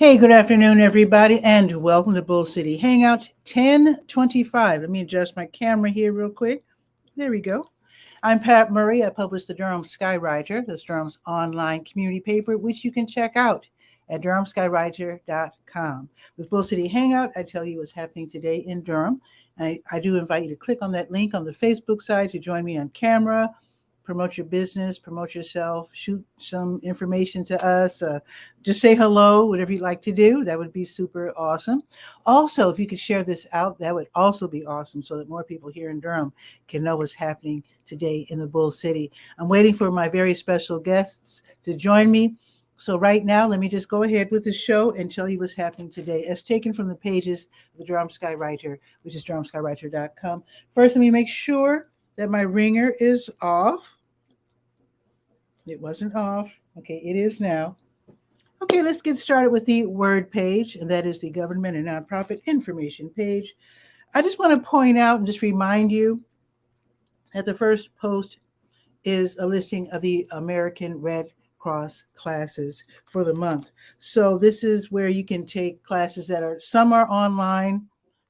Hey, good afternoon, everybody, and welcome to Bull City Hangout 1025. Let me adjust my camera here real quick. There we go. I'm Pat Murray. I publish the Durham Skywriter, that's Durham's online community paper, which you can check out at durhamskywriter.com. With Bull City Hangout, I tell you what's happening today in Durham. I do invite you to click on that link on the Facebook side to join me on camera, promote your business, promote yourself, shoot some information to us, just say hello, whatever you'd like to do. That would be super awesome. Also, if you could share this out, that would also be awesome so that more people here in Durham can know what's happening today in the Bull City. I'm waiting for my very special guests to join me. So right now, let me just go ahead with the show and tell you what's happening today as taken from the pages of the Durham Skywriter, which is durhamskywriter.com. First, let me make sure that my ringer is off. It wasn't off. Okay, it is now. Okay, let's get started with the word page, and that is the government and nonprofit information page. I just want to point out and just remind you that the first post is a listing of the American Red Cross classes for the month. So this is where you can take classes that are, some are online,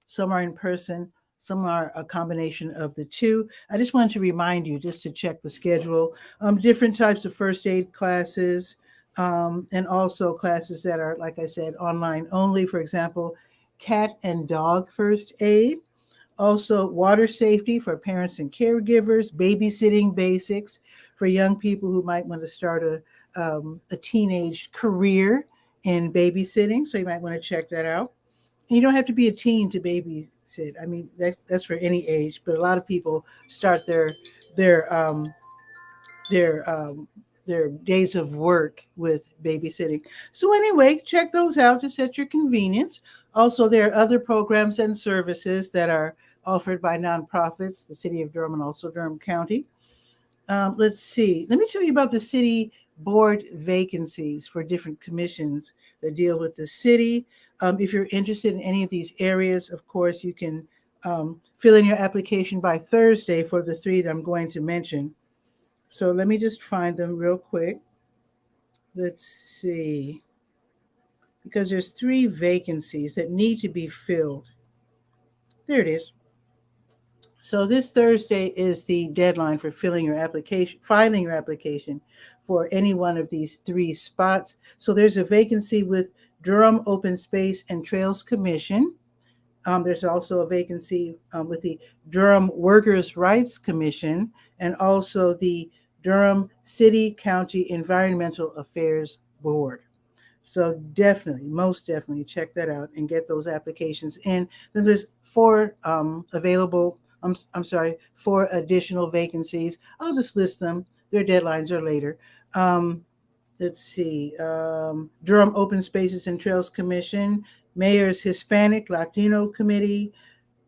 some are in person, some are a combination of the two. I just wanted to remind you just to check the schedule. Different types of first aid classes, and also classes that are, like I said, online only. For example, cat and dog first aid. Also, water safety for parents and caregivers, babysitting basics for young people who might want to start a teenage career in babysitting. So you might want to check that out. And you don't have to be a teen to babysit. I mean, that's for any age, but a lot of people start their their um, their days of work with babysitting. So anyway, check those out just at your convenience. Also, there are other programs and services that are offered by nonprofits, the City of Durham and also Durham County. Let's see. Let me tell you about the city board vacancies for different commissions that deal with the city. If you're interested in any of these areas, of course, you can fill in your application by Thursday for the three that I'm going to mention. So let me just find them real quick. Let's see. Because there's three vacancies that need to be filled. There it is. So this Thursday is the deadline for filing your application for any one of these three spots. So there's a vacancy with Durham Open Space and Trails Commission. There's also a vacancy with the Durham Workers' Rights Commission and also the Durham City County Environmental Affairs Board. So definitely, most definitely check that out and get those applications in. Then there's four available, I'm sorry, four additional vacancies. I'll just list them. Their deadlines are later. Let's see. Durham Open Spaces and Trails Commission, Mayor's Hispanic Latino Committee,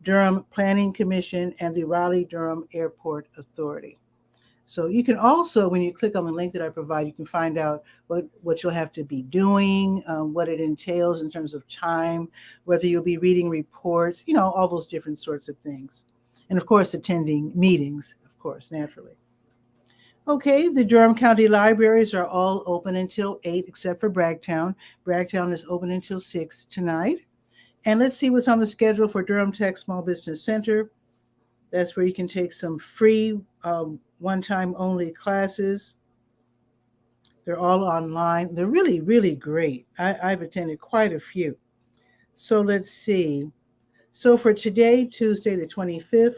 Durham Planning Commission, and the Raleigh-Durham Airport Authority. So you can also, when you click on the link that I provide, you can find out what you'll have to be doing, what it entails in terms of time, whether you'll be reading reports, all those different sorts of things. And of course, attending meetings, of course, naturally. Okay, the Durham County Libraries are all open until 8, except for Bragtown. Bragtown is open until 6 tonight. And let's see what's on the schedule for Durham Tech Small Business Center. That's where you can take some free one-time only classes. They're all online. They're really, really great. I've attended quite a few. So let's see. So for today, Tuesday the 25th,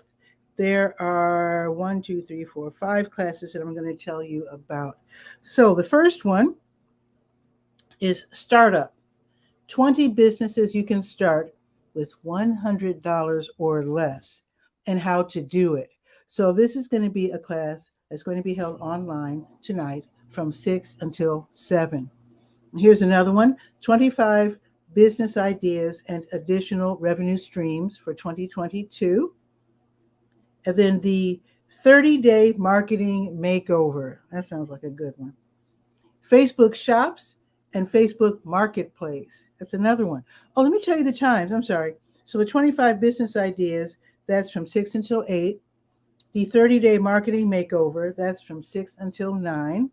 there are 5 classes that I'm going to tell you about. So the first one is Startup. 20 businesses you can start with $100 or less, and how to do it. So this is going to be a class that's going to be held online tonight from 6 until 7. And here's another one, 25 business ideas and additional revenue streams for 2022. And then the 30-day marketing makeover. That sounds like a good one. Facebook Shops and Facebook Marketplace. That's another one. Oh, let me tell you the times. I'm sorry. So the 25 business ideas, that's from 6 until 8. The 30-day marketing makeover, that's from 6 until 9.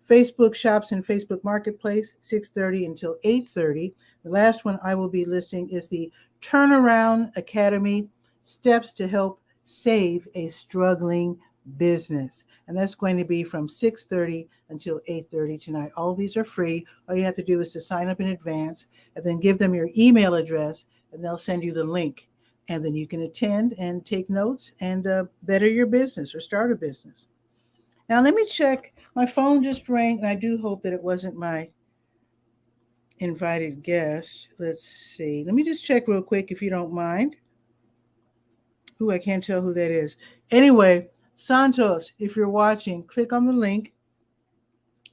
Facebook Shops and Facebook Marketplace, 6:30 until 8:30. The last one I will be listing is the Turnaround Academy, Steps to Help Save a Struggling Business. And that's going to be from 6:30 until 8:30 tonight. All these are free. All you have to do is to sign up in advance and then give them your email address, and they'll send you the link. And then you can attend and take notes and better your business or start a business. Now, let me check. My phone just rang, and I do hope that it wasn't my invited guest. Let's see. Let me just check real quick if you don't mind. Ooh, I can't tell who that is. Anyway, Santos, if you're watching, click on the link,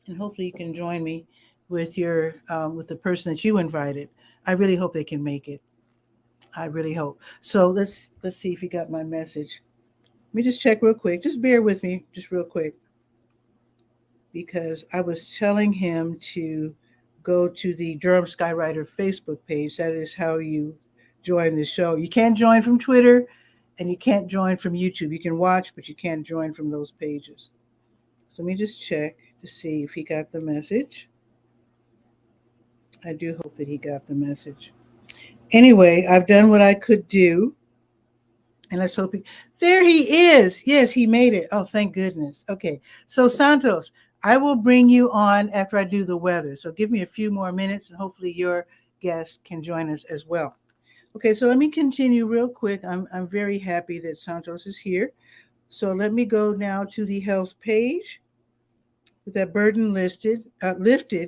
and hopefully you can join me with your with the person that you invited. I really hope they can make it. I really hope. So let's see if you got my message. Let me just check real quick. Just bear with me, just real quick, because I was telling him to go to the Durham Skywriter Facebook page. That is how you join the show. You can't join from Twitter, and you can't join from YouTube. You can watch, but you can't join from those pages. So let me just check to see if he got the message. I do hope that he got the message. Anyway, I've done what I could do. And let's hope there he is. Yes, he made it. Oh, thank goodness. Okay. So Santos, I will bring you on after I do the weather. So give me a few more minutes and hopefully your guest can join us as well. Okay, so let me continue real quick. I'm very happy that Santos is here. So let me go now to the health page with that burden lifted,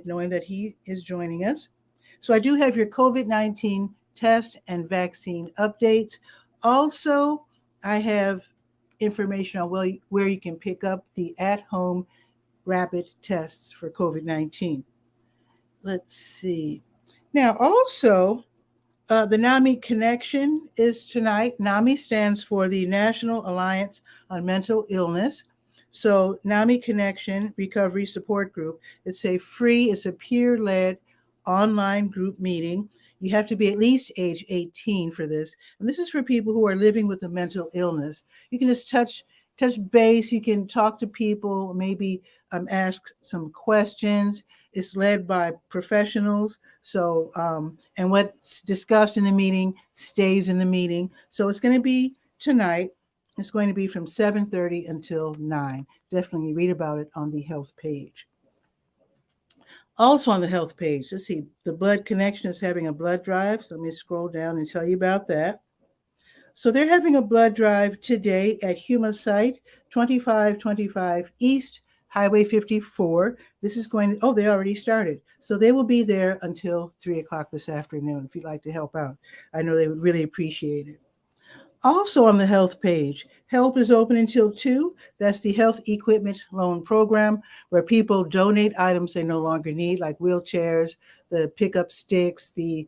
knowing that he is joining us. So I do have your COVID-19 test and vaccine updates. Also, I have information on where you can pick up the at-home rapid tests for COVID-19. Let's see. Now, also, the NAMI Connection is tonight. NAMI stands for the National Alliance on Mental Illness. So NAMI Connection Recovery Support Group. It's a peer-led online group meeting. You have to be at least age 18 for this. And this is for people who are living with a mental illness. You can just touch base. You can talk to people, maybe ask some questions. It's led by professionals. So, and what's discussed in the meeting stays in the meeting. So it's going to be tonight. It's going to be from 7:30 until 9. Definitely read about it on the health page. Also on the health page, let's see, the Blood Connection is having a blood drive. So let me scroll down and tell you about that. So they're having a blood drive today at Humasite, 2525 East Highway 54. This is they already started. So they will be there until 3 o'clock this afternoon if you'd like to help out. I know they would really appreciate it. Also on the health page, help is open until 2. That's the Health Equipment Loan Program, where people donate items they no longer need, like wheelchairs, the pickup sticks, the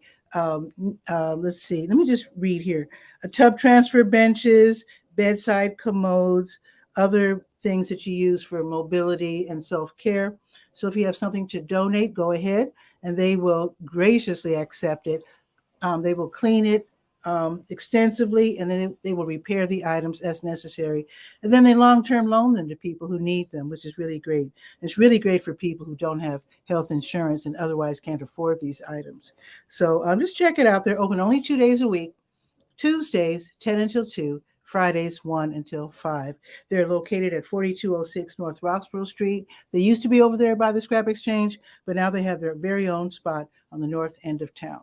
let's see, let me just read here. Tub transfer benches, bedside commodes, other things that you use for mobility and self-care. So if you have something to donate, go ahead, and they will graciously accept it. They will clean it extensively, and then they will repair the items as necessary. And then they long-term loan them to people who need them, which is really great. It's really great for people who don't have health insurance and otherwise can't afford these items. So just check it out. They're open only 2 days a week, Tuesdays, 10 until 2, Fridays, 1 until 5. They're located at 4206 North Roxborough Street. They used to be over there by the Scrap Exchange, but now they have their very own spot on the north end of town.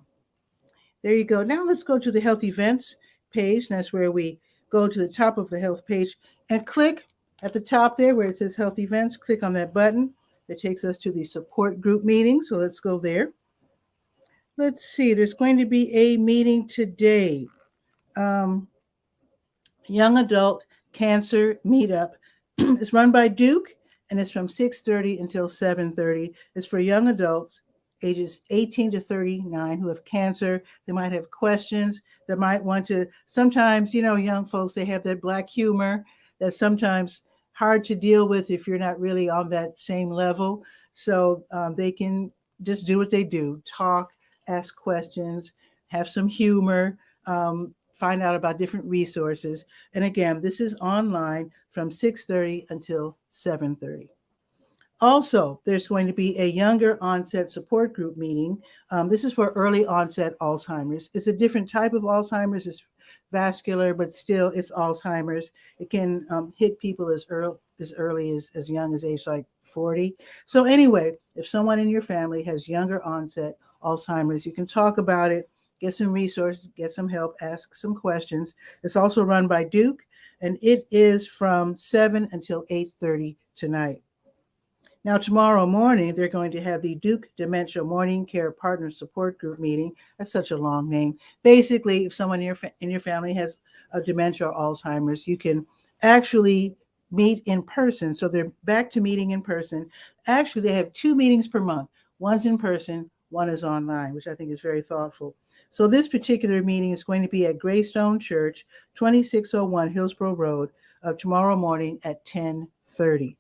There you go. Now let's go to the health events page. That's where we go to the top of the health page and click at the top there where it says health events. Click on that button that takes us to the support group meeting. So let's go there. Let's see. There's going to be a meeting today. Young Adult Cancer Meetup. It's run by Duke, and it's from 6:30 until 7:30. It's for young adults ages 18 to 39 who have cancer. They might have questions. They might want to, sometimes, young folks, they have that Black humor that's sometimes hard to deal with if you're not really on that same level. So they can just do what they do, talk, ask questions, have some humor, find out about different resources. And again, this is online from 6:30 until 7:30. Also, there's going to be a younger onset support group meeting. This is for early onset Alzheimer's. It's a different type of Alzheimer's. It's vascular, but still it's Alzheimer's. It can hit people as early as young as age like 40. So anyway, if someone in your family has younger onset Alzheimer's, you can talk about it, get some resources, get some help, ask some questions. It's also run by Duke, and it is from 7 until 8:30 tonight. Now, tomorrow morning, they're going to have the Duke Dementia Morning Care Partner Support Group meeting. That's such a long name. Basically, if someone in your family has a dementia or Alzheimer's, you can actually meet in person. So they're back to meeting in person. Actually, they have 2 meetings per month. One's in person, one is online, which I think is very thoughtful. So this particular meeting is going to be at Greystone Church, 2601 Hillsborough Road, tomorrow morning at 10:30.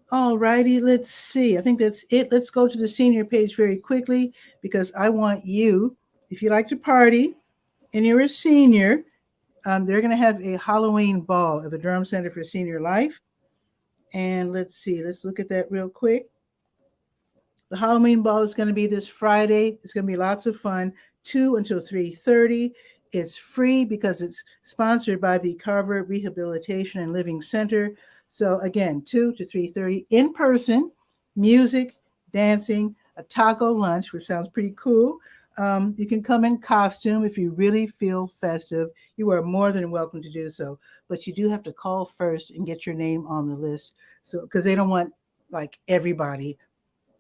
All righty, let's see. I think that's it. Let's go to the senior page very quickly because I want you, if you like to party and you're a senior, they're going to have a Halloween ball at the Durham Center for Senior Life. And let's see, let's look at that real quick. The Halloween ball is going to be this Friday. It's going to be lots of fun, 2 until 3:30. It's free because it's sponsored by the Carver Rehabilitation and Living Center. So again, 2 to 3:30 in person, music, dancing, a taco lunch, which sounds pretty cool. You can come in costume if you really feel festive. You are more than welcome to do so, but you do have to call first and get your name on the list. So because they don't want like everybody,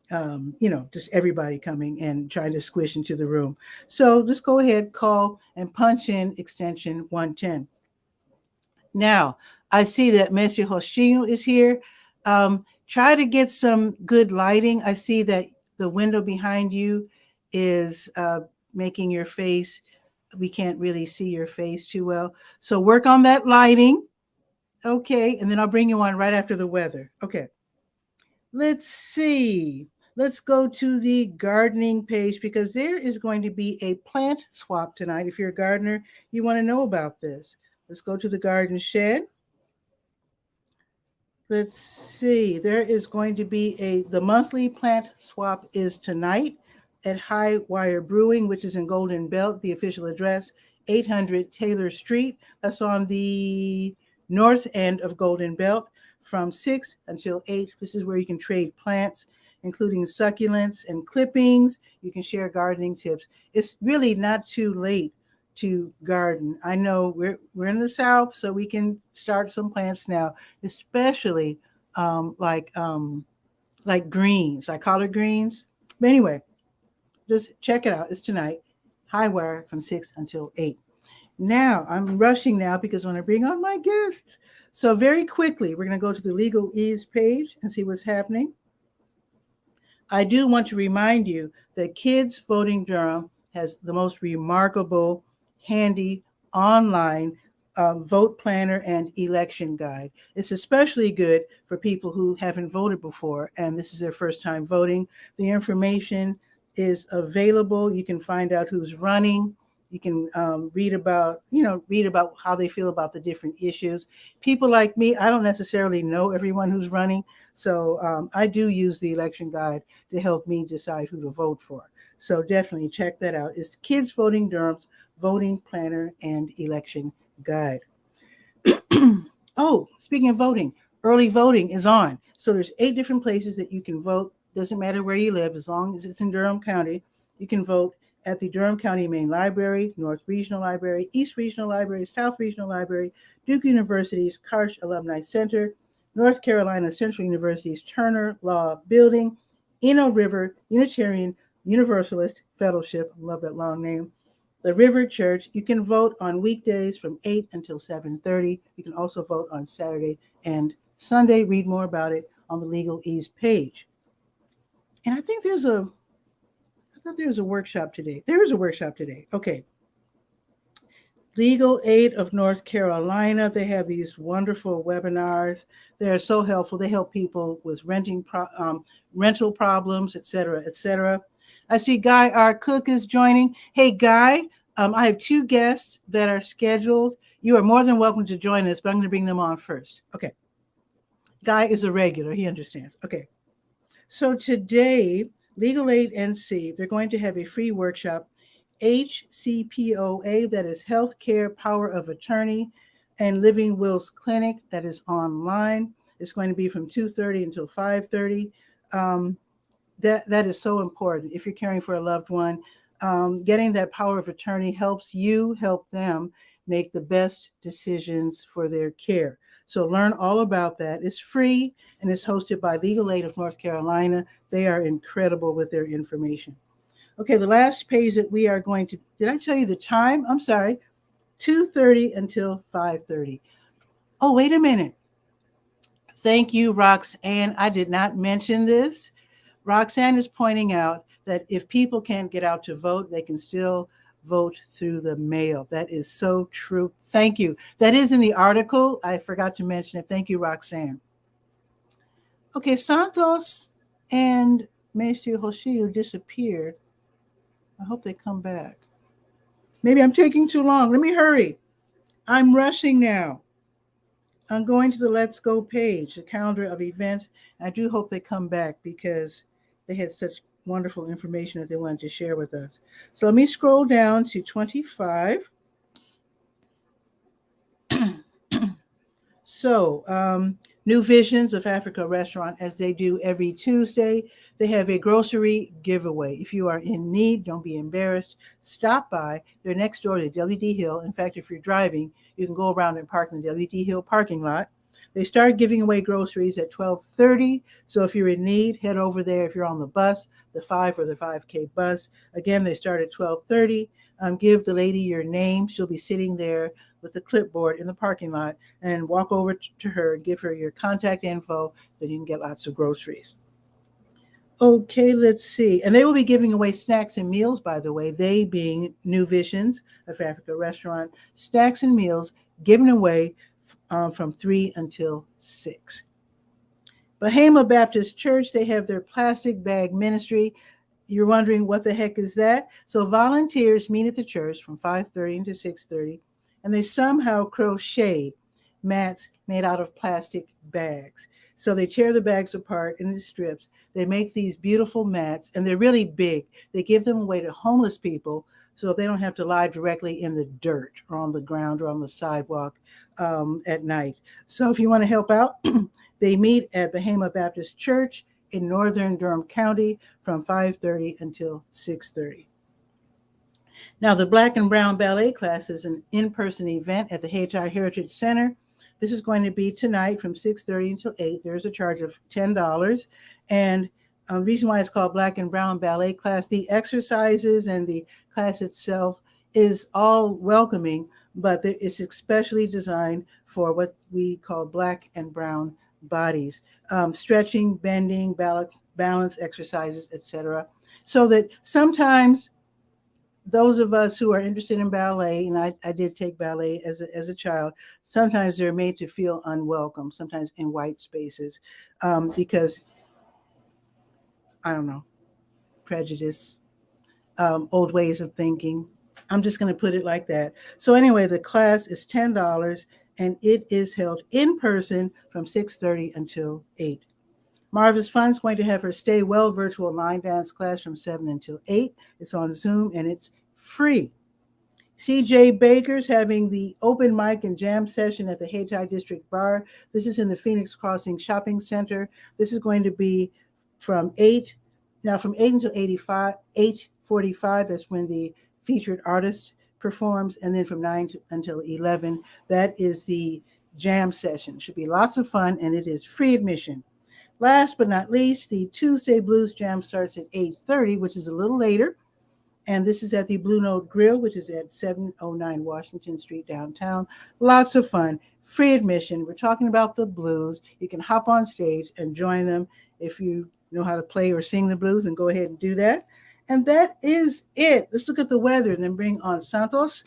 just everybody coming and trying to squish into the room. So just go ahead, call and punch in extension 110. Now, I see that Mestre Roxinho is here. Try to get some good lighting. I see that the window behind you is making your face, we can't really see your face too well. So work on that lighting. Okay, and then I'll bring you on right after the weather. Okay, let's see. Let's go to the gardening page because there is going to be a plant swap tonight. If you're a gardener, you want to know about this. Let's go to the garden shed. Let's see. There is going to be the monthly plant swap is tonight at High Wire Brewing, which is in Golden Belt. The official address, 800 Taylor Street. That's on the north end of Golden Belt from 6 until 8. This is where you can trade plants, including succulents and clippings. You can share gardening tips. It's really not too late to garden. I know we're in the South, so we can start some plants now, especially like greens, like collard greens. But anyway, just check it out. It's tonight, High Wire from 6 until 8. Now, I'm rushing now because I want to bring on my guests. So very quickly, we're going to go to the Legal Ease page and see what's happening. I do want to remind you that Kids Voting Durham has the most remarkable, handy online vote planner and election guide. It's especially good for people who haven't voted before and this is their first time voting. The information is available. You can find out who's running. You can read about how they feel about the different issues. People like me, I don't necessarily know everyone who's running, so I do use the election guide to help me decide who to vote for. So definitely check that out. It's Kids Voting Durham's Voting Planner and Election Guide. Oh, speaking of voting, early voting is on. So there's 8 different places that you can vote. Doesn't matter where you live, as long as it's in Durham County, you can vote at the Durham County Main Library, North Regional Library, East Regional Library, South Regional Library, Duke University's Karsh Alumni Center, North Carolina Central University's Turner Law Building, Eno River Unitarian Universalist Fellowship, I love that long name, the River Church. You can vote on weekdays from 8 until 7:30. You can also vote on Saturday and Sunday. Read more about it on the Legal Ease page. And I think there's a workshop today. There is a workshop today. Okay. Legal Aid of North Carolina. They have these wonderful webinars. They're so helpful. They help people with rental problems, et cetera, et cetera. I see Guy R. Cook is joining. Hey, Guy, I have 2 guests that are scheduled. You are more than welcome to join us, but I'm going to bring them on first. Okay. Guy is a regular. He understands. Okay. So today, Legal Aid NC, they're going to have a free workshop, HCPOA, that is Healthcare Power of Attorney, and Living Wills Clinic, that is online. It's going to be from 2:30 until 5:30. That is so important. If you're caring for a loved one, getting that power of attorney helps you help them make the best decisions for their care. So learn all about that. It's free and it's hosted by Legal Aid of North Carolina. They are incredible with their information. Okay, the last page that we are going to, did I tell you the time? I'm sorry, 2:30 until 5:30. Oh, wait a minute. Thank you, Roxanne. I did not mention this. Roxanne is pointing out that if people can't get out to vote, they can still vote through the mail. That is so true. Thank you. That is in the article. I forgot to mention it. Thank you, Roxanne. Okay, Santos and Mestre Roxinho disappeared. I hope they come back. Maybe I'm taking too long. Let me hurry. I'm rushing now. I'm going to the Let's Go page, the calendar of events. I do hope they come back because they had such wonderful information that they wanted to share with us. So let me scroll down to 25. So, New Visions of Africa restaurant, as they do every Tuesday, they have a grocery giveaway. If you are in need, don't be embarrassed. Stop by. They're next door to WD Hill. In fact, if you're driving, you can go around and park in the WD Hill parking lot. They start giving away groceries at 12:30. So if you're in need, head over there. If you're on the bus, the 5 or the 5K bus, again, they start at 12:30. Give the lady your name. She'll be sitting there with the clipboard in the parking lot, and walk over to her and give her your contact info, then you can get lots of groceries. Okay, let's see. And they will be giving away snacks and meals, by the way, they being New Visions of Africa restaurant, snacks and meals given away from 3 until 6. Bahama Baptist Church, they have their plastic bag ministry. You're wondering what the heck is that? So volunteers meet at the church from 5:30 to 6:30, and they somehow crochet mats made out of plastic bags. So they tear the bags apart into strips. They make these beautiful mats, and they're really big. They give them away to homeless people so they don't have to lie directly in the dirt or on the ground or on the sidewalk at night. So if you want to help out, they meet at Bahama Baptist Church in northern Durham County from 5:30 until 6:30. Now, the Black and Brown Ballet class is an in-person event at the Hayti Heritage Center. This is going to be tonight from 6:30 until 8. There's a charge of $10. And the reason why it's called Black and Brown Ballet class, the exercises and the class itself is all welcoming, but it's especially designed for what we call Black and Brown bodies, stretching, bending, balance exercises, etc. So that sometimes those of us who are interested in ballet, and I did take ballet as a child, sometimes they're made to feel unwelcome, sometimes in white spaces, because, I don't know, prejudice, old ways of thinking. I'm just going to put it like that. So anyway, the class is $10, and it is held in person from 6:30 until 8. Marva's Fun's going to have her Stay Well virtual line dance class from 7 until 8. It's on Zoom and it's free. CJ Baker's having the open mic and jam session at the Hayti District Bar. This is in the Phoenix Crossing Shopping Center. This is going to be from 8 until 8:45. That's when the featured artist performs, and then from 9 until 11. That is the jam session. Should be lots of fun, and it is free admission. Last but not least, the Tuesday Blues Jam starts at 8:30, which is a little later. And this is at the Blue Note Grill, which is at 709 Washington Street downtown. Lots of fun, free admission. We're talking about the blues. You can hop on stage and join them. If you know how to play or sing the blues, then go ahead and do that. And that is it. Let's look at the weather and then bring on Santos.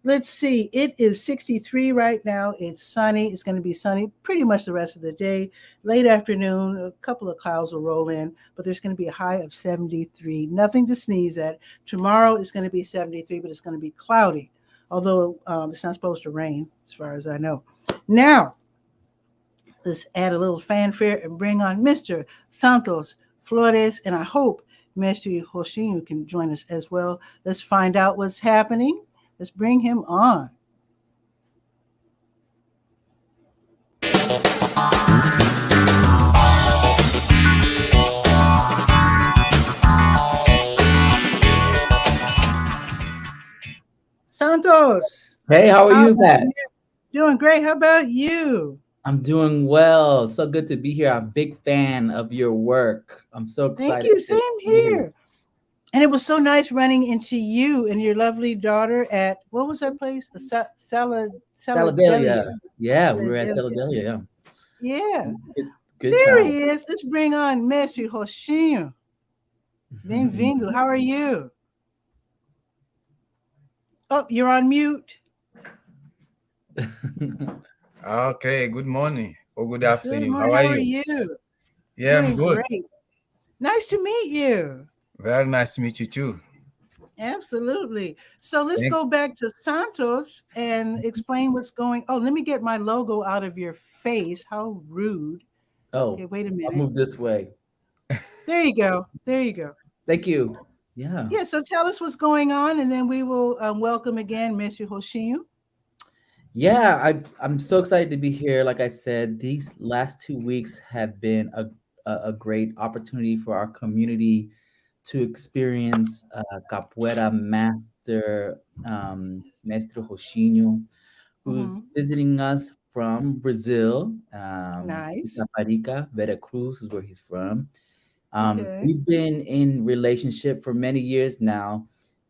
Let's see. It is 63 right now. It's sunny. It's going to be sunny pretty much the rest of the day. Late afternoon, a couple of clouds will roll in, but there's going to be a high of 73. Nothing to sneeze at. Tomorrow is going to be 73, but it's going to be cloudy, although it's not supposed to rain as far as I know. Now, let's add a little fanfare and bring on Mr. Santos Flores, and I hope Mestre Roxinho can join us as well. Let's find out what's happening. Let's bring him on. Santos. Hey, how are you, Pat? Doing great. How about you? I'm doing well. So good to be here. I'm a big fan of your work. I'm so Thank excited you. to Same be here. here. And it was so nice running into you and your lovely daughter at, what was that place? Saladelia. Yeah, we were at Saladelia. Saladelia. Yeah. Good There time. he is. Let's bring on Mestre Roxinho. Bem-vindo. How are you? Oh, you're on mute. Okay, good morning or good afternoon. Good morning. How are you? Yeah, Doing I'm good. great. Nice to meet you. Very nice to meet you too. Absolutely. So let's go back to Santos and explain what's going. Oh, let me get my logo out of your face. How rude. Oh, okay, wait a minute. I'll move this way. There you go. There you go. Thank you. Yeah. Yeah. So tell us what's going on, and then we will welcome again Mestre Roxinho. Yeah, I'm so excited to be here. Like I said, these last 2 weeks have been a great opportunity for our community to experience Capoeira Master Mestre Roxinho, who's visiting us from Brazil. Nice. Itaparica, Veracruz is where he's from. Okay. We've been in relationship for many years now,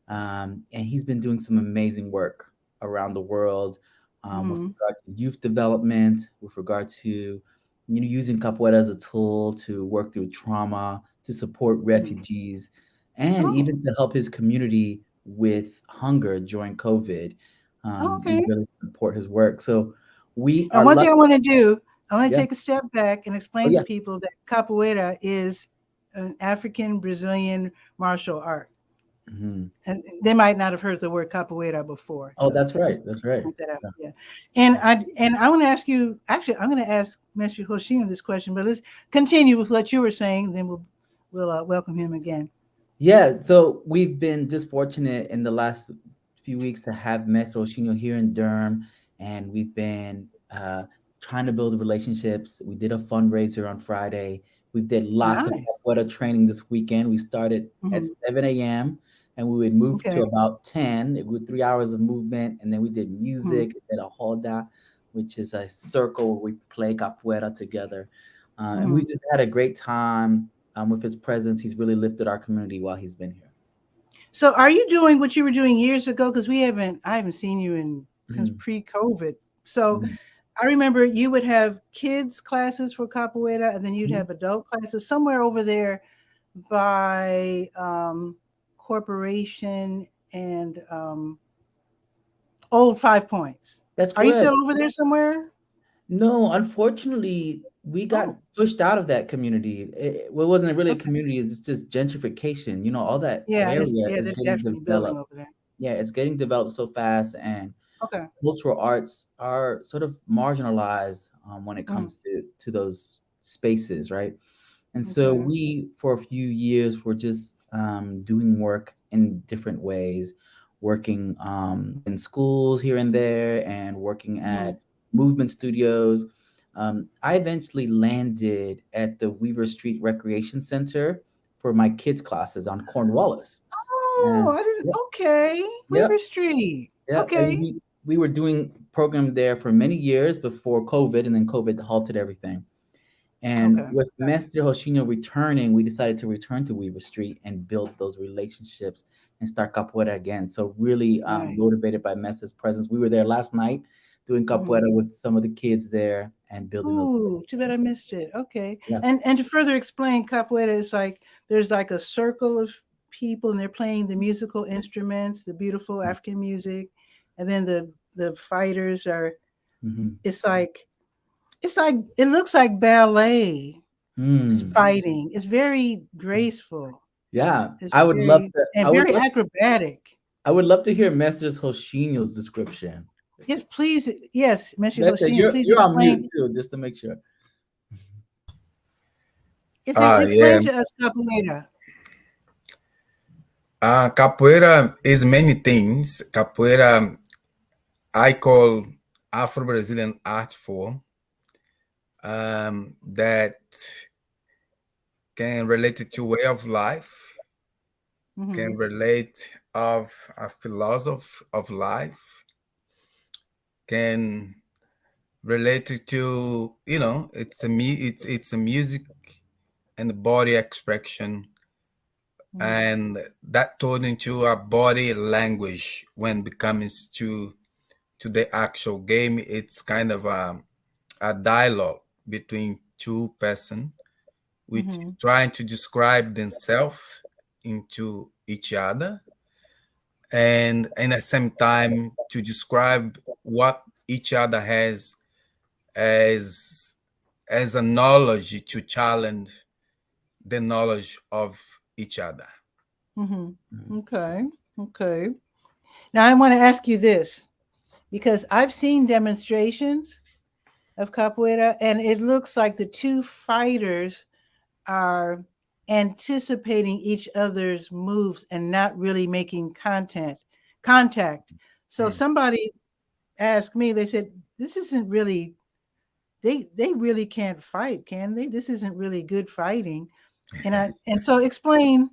and he's been doing some amazing work around the world with regard to youth development, with regard to using capoeira as a tool to work through trauma, to support refugees, and even to help his community with hunger during COVID. Okay. We really support his work. So we now, are. One thing I want to do, I want to Yeah. take a step back and explain to people that capoeira is an African Brazilian martial art. And they might not have heard the word capoeira before. Oh, that's right. That's right. Yeah. And I want to ask you, actually, I'm going to ask Mestre Roxinho this question, but let's continue with what you were saying. Then we'll welcome him again. Yeah. So we've been just fortunate in the last few weeks to have Mestre Roxinho here in Durham, and we've been trying to build relationships. We did a fundraiser on Friday. We did lots of capoeira training this weekend. We started at 7 a.m. and we would move to about 10. It was 3 hours of movement, and then we did music, did a roda, which is a circle where we play capoeira together. And we just had a great time with his presence. He's really lifted our community while he's been here. So are you doing what you were doing years ago? Because I haven't seen you since pre-COVID. So I remember you would have kids classes for capoeira, and then you'd have adult classes somewhere over there by Corporation and Old 5 Points. That's correct. Are you still over there somewhere? No, unfortunately, we got pushed out of that community. It wasn't really a community. It's just gentrification. All that area is getting developed. Over there. Yeah, it's getting developed so fast, and cultural arts are sort of marginalized when it comes to those spaces, right? And so we, for a few years, were just doing work in different ways, working in schools here and there, and working at movement studios. I eventually landed at the Weaver Street Recreation Center for my kids' classes on Cornwallis. Oh, I didn't. Okay, Weaver Street. Yeah. Okay. We were doing program there for many years before COVID, and then COVID halted everything. And with Mestre Roxinho returning, we decided to return to Weaver Street and build those relationships and start capoeira again. So really motivated by Mestre's presence. We were there last night doing capoeira with some of the kids there and building those. Ooh, too bad I missed it. Okay. Yeah. And to further explain, capoeira is there's like a circle of people, and they're playing the musical instruments, the beautiful African music, and then the fighters are. It's like it looks like ballet. It's fighting. It's very graceful. Yeah, I would love to, and very acrobatic. I would love to hear Mestre Roxinho's description. Yes, please. Yes, Mestre Roxinho, please you're explain. on mute too, just to make sure. Explain Yeah. to us capoeira. Capoeira is many things. Capoeira, I call Afro-Brazilian art form that can relate it to way of life, Mm-hmm. can relate of a philosophy of life, can relate it to it's a music and body expression, Mm-hmm. and that turned into a body language when it comes to the actual game. It's kind of a dialogue between two person which Mm-hmm. is trying to describe themselves into each other, and at the same time to describe what each other has as a knowledge to challenge the knowledge of each other. Mm-hmm. Okay. Okay. Now I want to ask you this because I've seen demonstrations of capoeira, and it looks like the two fighters are anticipating each other's moves and not really making contact. So Mm. somebody asked me, they said, this isn't really they really can't fight, can they? This isn't really good fighting. And so explain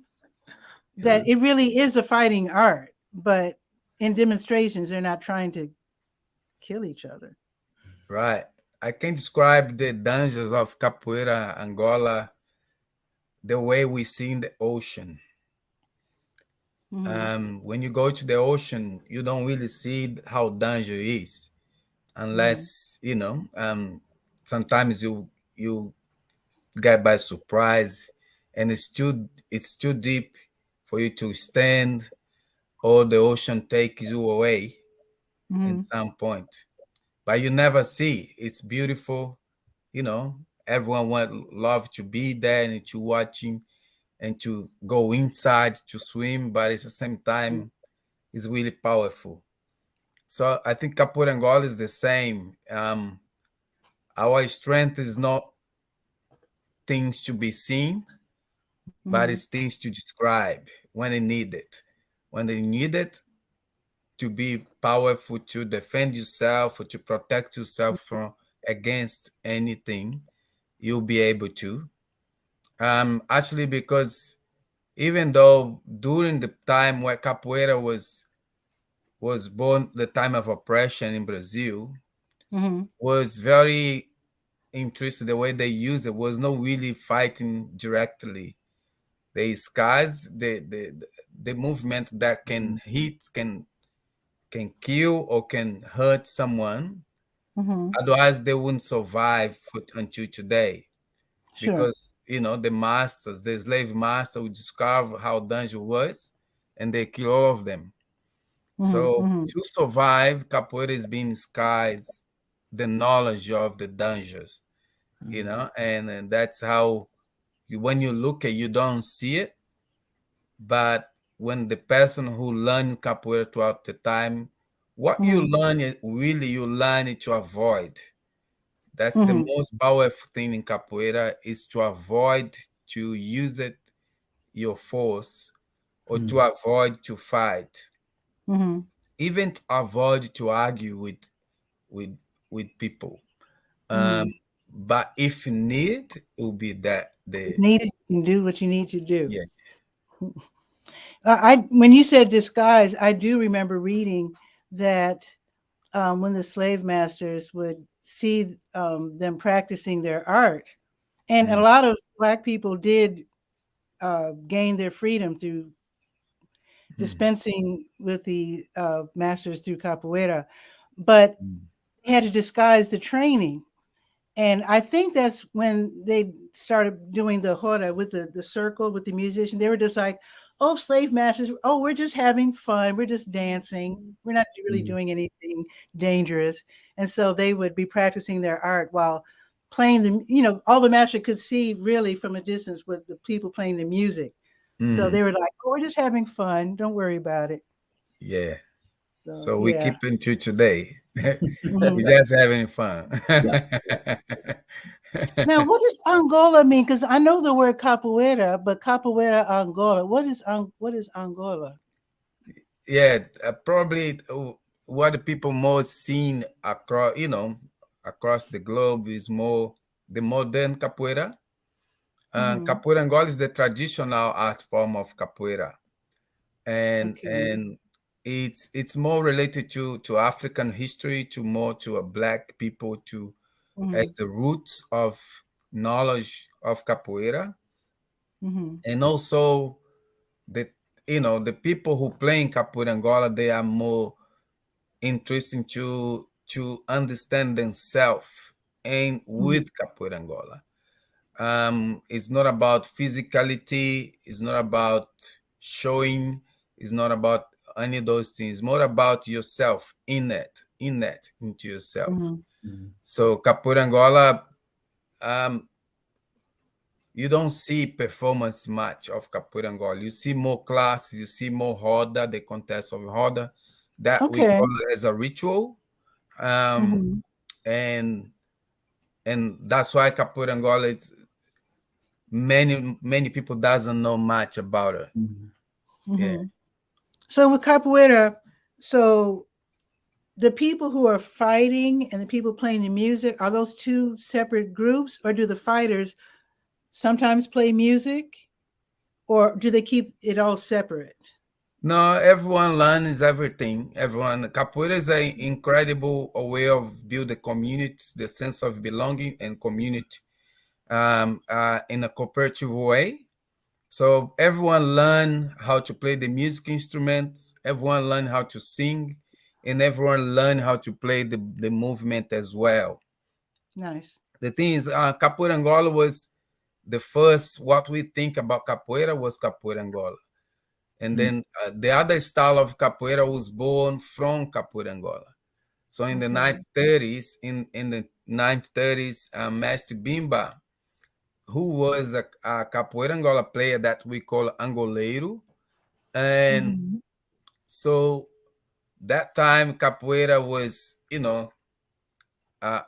that it really is a fighting art, but in demonstrations they're not trying to kill each other. Right. I can describe the dangers of capoeira Angola the way we see in the ocean. Mm-hmm. When you go to the ocean, you don't really see how danger is, Mm-hmm. unless sometimes you get by surprise, and it's too deep for you to stand, or the ocean takes you away in Mm-hmm. some point. But you never see. It's beautiful, you know. Everyone want love to be there and to watching and to go inside to swim, but at the same time, it's really powerful. So I think Capoeira Angola is the same. Our strength is not things to be seen, but Mm-hmm. it's things to describe when they need it. When they need it to be powerful, to defend yourself or to protect yourself from against anything, you'll be able to. Actually, because even though during the time where capoeira was born, the time of oppression in Brazil Mm-hmm. was very interesting. The way they use it was not really fighting directly. The skies, the movement that can hit, can kill or can hurt someone. Mm-hmm. Otherwise, they wouldn't survive until today. Sure. Because the masters, the slave master, would discover how dangerous was, and they kill all of them. Mm-hmm. So Mm-hmm. to survive, capoeira is being skies the knowledge of the dangers, and that's how when you look at, you don't see it, but when the person who learns capoeira throughout the time, what you Mm-hmm. learn it really, you learn it to avoid. That's the Mm-hmm. most powerful thing in capoeira, is to avoid to use it your force, or to avoid to fight, Mm-hmm. even to avoid to argue with with people. Um, Mm-hmm. but if need, it will be that If the needed, you can do what you need to do. yeah. I when you said disguise, I do remember reading that when the slave masters would see them practicing their art, and a Mm, lot of Black people did gain their freedom through mm, dispensing with the masters through capoeira, but mm, they had to disguise the training. And I think that's when they started doing the hora with the circle with the musician. They were just like, oh, slave masters, oh, we're just having fun. We're just dancing. We're not really Mm. doing anything dangerous. And so they would be practicing their art while playing all the master could see really from a distance with the people playing the music. So mm. they were like, oh, we're just having fun. Don't worry about it. Yeah. So So we yeah. keep into today. Mhm. We're just having fun. Yeah. Now, what does Angola mean? Because I know the word capoeira, but capoeira Angola. What is Angola? Yeah, probably what the people most seen across, across the globe is more the modern capoeira. Mhm. Capoeira Angola is the traditional art form of capoeira, and Okay. it's more related to African history, to more to a black people, to as Mhm. the roots of knowledge of capoeira, Mhm. and also the the people who play in capoeira Angola, they are more interesting to understand themselves and Mhm. with capoeira Angola. It's not about physicality, it's not about showing, it's not about any of those things. It's more about yourself, in that into yourself. Mhm. Mhm. So capoeira Angola, um, you don't see performance much of capoeira Angola. You see more classes, you see more roda, the contest of roda, that we Okay. call it as a ritual. Um, Mhm. and and that's why capoeira Angola is many people doesn't know much about it. Mhm. Yeah. Mhm. So with capoeira, so the people who are fighting and the people playing the music, are those two separate groups, or do the fighters sometimes play music, or do they keep it all separate? No, everyone learns everything. Everyone, capoeira is an incredible way of building community, the sense of belonging and community, in a cooperative way. So everyone learn how to play the music instruments. Everyone learn how to sing, and everyone learn how to play the movement as well. Nice. The thing is, capoeira Angola was the first. What we think about capoeira was capoeira Angola. And Mhm. then the other style of capoeira was born from capoeira Angola. So in the Okay. 1930s, in the 1930s, Mestre Bimba, who was a capoeira Angola player that we call Angoleiro, and Mhm. so that time capoeira was,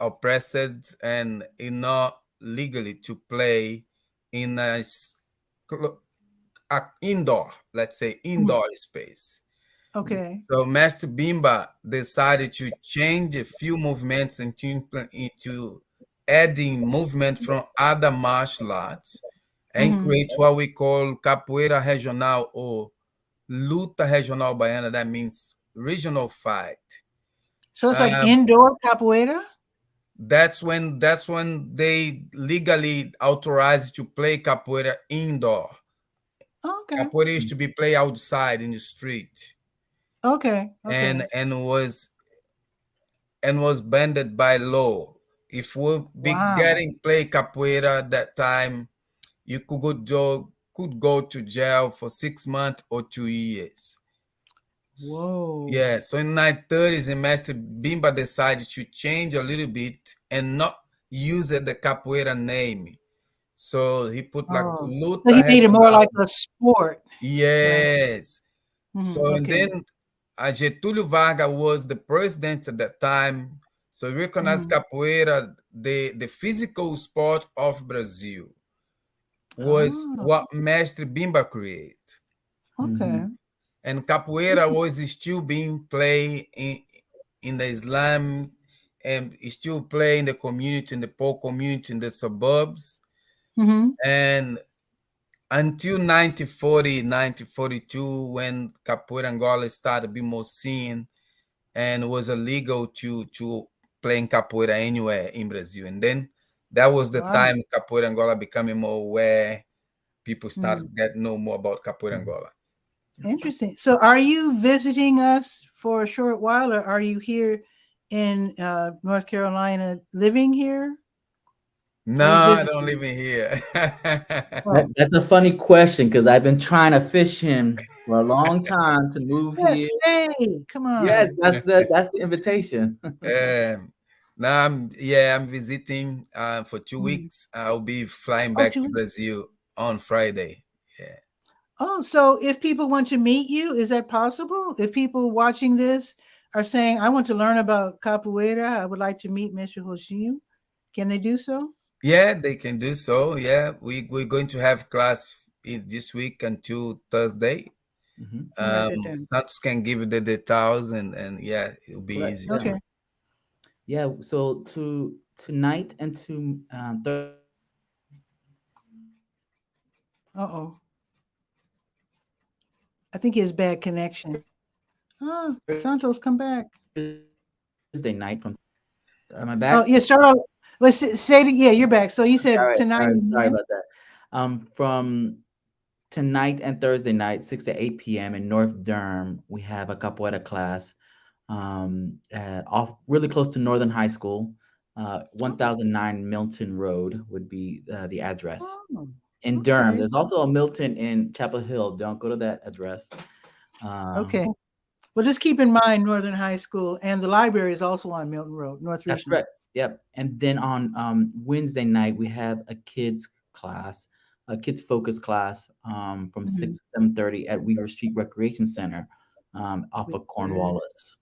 oppressed and not legally to play in a indoor, let's say Mhm. indoor space. Okay. So Master Bimba decided to change a few movements into adding movement from other martial arts and Mhm. create what we call capoeira regional or luta regional baiana. That means regional fight. So it's like Um, indoor capoeira? that's when they legally authorized to play capoeira indoor. Oh, okay. Capoeira used to be played outside in the street Okay. and Okay. was banned by law. If we be Wow. getting play capoeira at that time, you could go to jail for 6 months or 2 years. Whoa. Yeah, so in 1930s, Master Bimba decided to change a little bit and not use the capoeira name. So he put like Oh. So he luta made it more like regional. a sport, right? Yes. Mhm. So and Okay. then Getúlio Vargas was the president at that time. So he recognized Mhm. capoeira, the physical sport of Brazil, was Oh, what Mestre Bimba created. okay. Mhm. And capoeira was still being played in the Islam and still played in the community, in the poor community, in the suburbs. Mhm. And until 1940, 1942, when capoeira Angola started to be more seen and was illegal to playing capoeira anywhere in Brazil. And then that was the Wow. time capoeira Angola becoming more aware. People Mhm. started get know more about capoeira Mhm. Angola. Interesting. So are you visiting us for a short while, or are you here in North Carolina living here? No, Are you I don't live visiting? in here. Oh, That's a funny question because I've been trying to fish him for a long time to move here. yes. Hey, come Yes, on. that's the invitation. Now I'm visiting for two Mhm. weeks. I'll be flying Oh, back to 2 weeks. Brazil on Friday. Yeah. Oh, so if people want to meet you, is that possible? If people watching this are saying, I want to learn about capoeira, I would like to meet Mr. Roxinho, can they do so? Yeah, they can do so. Yeah, we're going to have class this week until Thursday. Hmm. I'll write that down. Santos can give you the details, and yeah, it'll be Right. easy Yeah. to. Okay. Yeah. So to tonight and to Uh-oh. I think he has bad connection. Ah, Santos, come back. Thursday night from. Am I Oh, back? yeah, start off. Let's say it. Yeah, you're back. So you All said right. tonight All right. and Sorry when? about that. From tonight and Thursday night, 6 to 8 p.m. in North Durham, we have a capoeira class. Off really close to Northern High School. Oh, 1009 Milton Road would be the address oh, in Durham. okay. There's also a Milton in Chapel Hill. Don't go to that address. Um, Okay. Well, just keep in mind Northern High School, and the library is also on Milton Road, North that's Richmond. correct. Yep. And then on Wednesday night we have a kids class, a kids focus class from Mhm. 6 to 7:30 at Weaver Street Recreation Center off of Good. Cornwallis.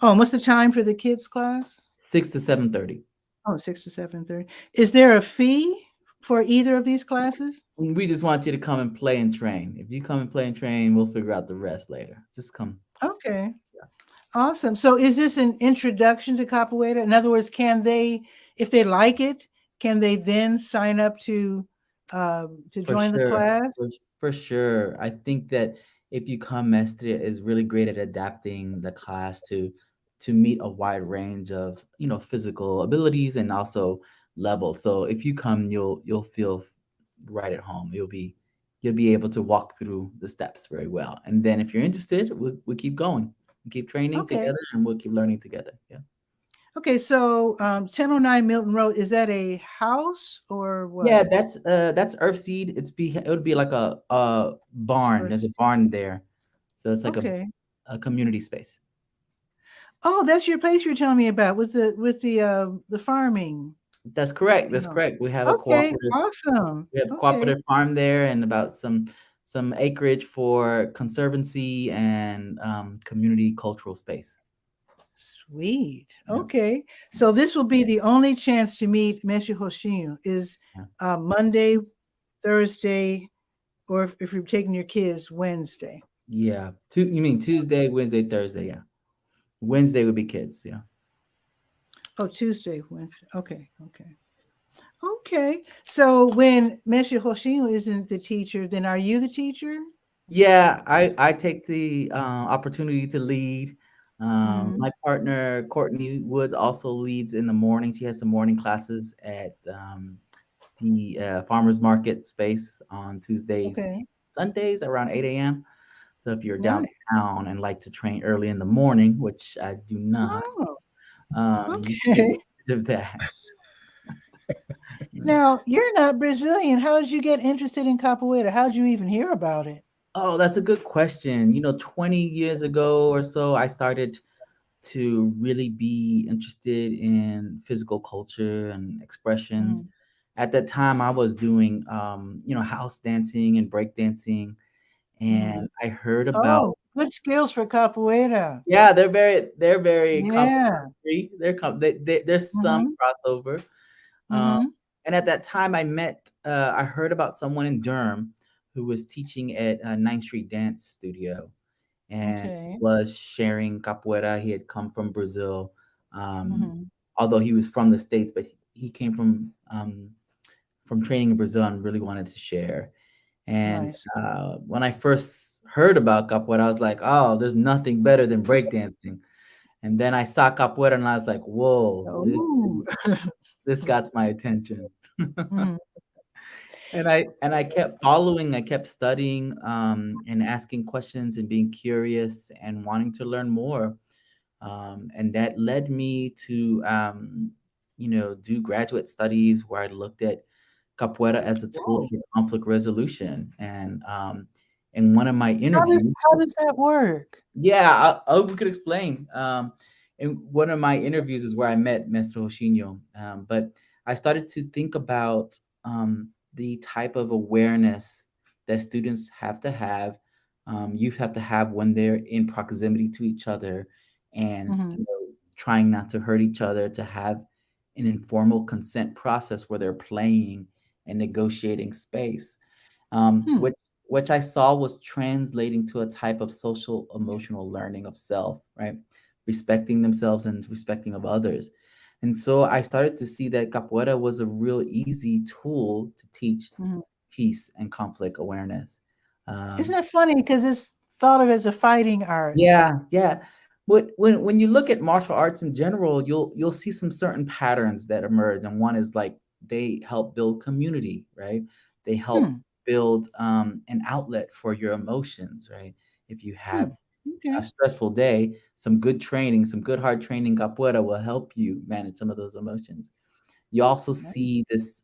Oh, and what's the time for the kids class? 6 to 7:30. Oh, 6 to 7:30. Is there a fee for either of these classes? We just want you to come and play and train. If you come and play and train, we'll figure out the rest later. Just come. Okay. Awesome. So is this an introduction to capoeira? In other words, can they, if they like it, can they then sign up to For join the sure. class? For sure. I think that if you come, Mestre is really great at adapting the class to meet a wide range of, physical abilities and also levels. So if you come, you'll feel right at home. You'll be able to walk through the steps very well. And then if you're interested, we'll keep going. We keep training Okay. together and we'll keep learning together. Yeah. Okay. So 1009 Milton Road, is that a house or Yeah, what? that's Earthseed. It would be like a barn. There's a First. barn there. So it's like Okay. a community space. Oh, that's your place you're telling me about with the farming. That's correct. That's No. correct. Okay. Awesome. We have Okay. cooperative farm there and about some acreage for conservancy and community cultural space. Sweet. Yeah. Okay. So this will be the only chance to meet Mestre Roxinho is Yeah. Monday, Thursday, or if you're taking your kids, Wednesday. Yeah. You mean Tuesday, Wednesday, Thursday? Yeah. Wednesday would be kids. Yeah. Oh, Tuesday, Wednesday. Okay. Okay. Okay. So when Mestre Roxinho isn't the teacher, then are you the teacher? Yeah, I take the opportunity to lead. Mm-hmm. My partner Courtney Woods also leads in the morning. She has some morning classes at the farmers market space on Tuesdays Okay. and Sundays around 8 a.m. So if you're Nice. downtown and like to train early in the morning, which I do not, Oh, you can take okay. advantage of that. Now, you're not Brazilian. How did you get interested in capoeira? How did you even hear about it? Oh, that's a good question. 20 years ago or so, I started to really be interested in physical culture and expressions. Mhm. At that time, I was doing, house dancing and break dancing, Mhm. and I heard about. Oh, good skills for capoeira. Yeah, they're very Yeah. complementary. There's some Mhm. crossover. Um, Mhm. and at that time, I heard about someone in Durham who was teaching at Ninth Street Dance Studio and Okay. was sharing capoeira. He had come from Brazil, um, Mhm. although he was from the States, but he came from training in Brazil and really wanted to share. And Nice. when I first heard about capoeira, I was like, "Oh, there's nothing better than breakdancing." And then I saw capoeira, and I was like, "Whoa, this Oh. this got my attention." Mhm. And I kept following, I kept studying, and asking questions and being curious and wanting to learn more. And that led me to, do graduate studies where I looked at capoeira as a tool Whoa. for conflict resolution. And in one of my How does interviews, how does that work? yeah, we could explain. In one of my interviews is where I met Mestre Roxinho. But I started to think about the type of awareness that students have to have, youth have to have when they're in proximity to each other, and Mhm. trying not to hurt each other, to have an informal consent process where they're playing and negotiating space, Hmm. which I saw was translating to a type of social emotional learning of self, right? Respecting themselves and respecting of others. And so I started to see that capoeira was a real easy tool to teach Mhm. peace and conflict awareness. Isn't Um, it funny because it's thought of as a fighting art? yeah, yeah. But when you look at martial arts in general, you'll see some certain patterns that emerge, and one is like they help build community, right? They help Hmm. build an outlet for your emotions, right? If you Hmm. have a Okay. stressful day, some good training, some good hard training capoeira will help you manage some of those emotions. You also Right. see this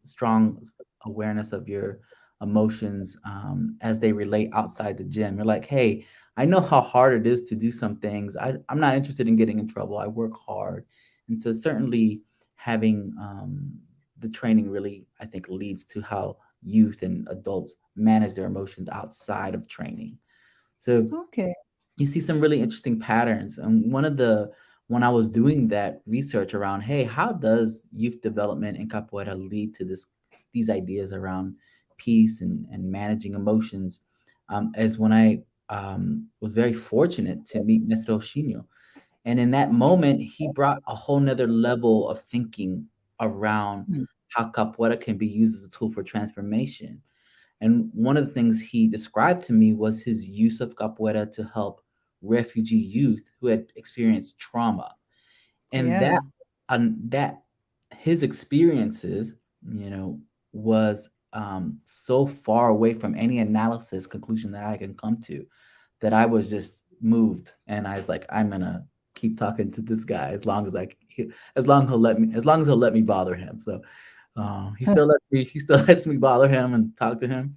strong awareness of your emotions as they relate outside the gym. You're like, hey, I know how hard it is to do some things. I'm not interested in getting in trouble. I work hard, and so certainly having the training really, I think, leads to how youth and adults manage their emotions outside of training. So Okay. you see some really interesting patterns. And when I was doing that research around, hey, how does youth development in capoeira lead to these ideas around peace and managing emotions? Is when I was very fortunate to meet Mestre Roxinho. And in that moment, he brought a whole nother level of thinking around Hmm. how capoeira can be used as a tool for transformation. And one of the things he described to me was his use of capoeira to help refugee youth who had experienced trauma. And Yeah. that his experiences, was so far away from any analysis conclusion that I can come to that I was just moved, and I was like, I'm gonna keep talking to this guy as long as he'll let me bother him. So he still lets me bother him and talk to him.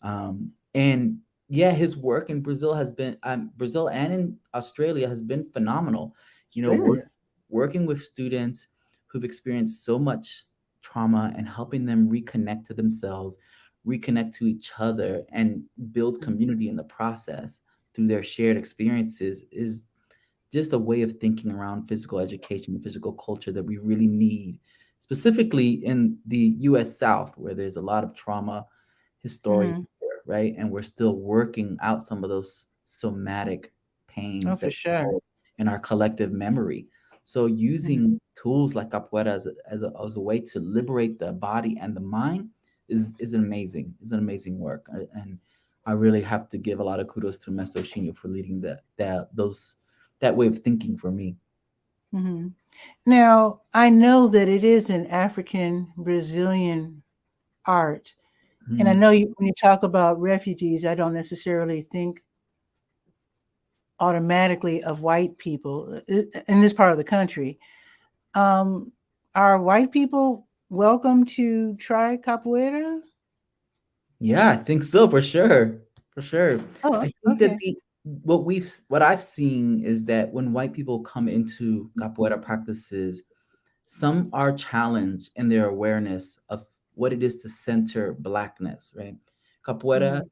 And yeah, his work in Brazil has been Brazil and in Australia has been phenomenal. You know, Australia. working with students who've experienced so much trauma and helping them reconnect to themselves, reconnect to each other, and build Hmm. community in the process through their shared experiences is just a way of thinking around physical education and physical culture that we really need, specifically in the US South, where there's a lot of trauma historically, Hmm. right? And we're still working out some of those somatic Oh, pains for that we sure. hold in our collective memory. So Hmm. using tools like capoeira as a way to liberate the body and the mind is an amazing work. And I really have to give a lot of kudos to Mestre Roxinho for leading that way of thinking for me. Hmm. Now, I know that it is an African Brazilian art. And I Mhm. know when you talk about refugees, I don't necessarily think automatically of white people in this part of the country. Um, are white people welcome to try capoeira? Yeah, I think so for sure. For sure. Oh, I think that okay. what I've seen is that when white people come into capoeira practices, some are challenged in their awareness of what it is to center blackness, right? Capoeira, Mm-hmm.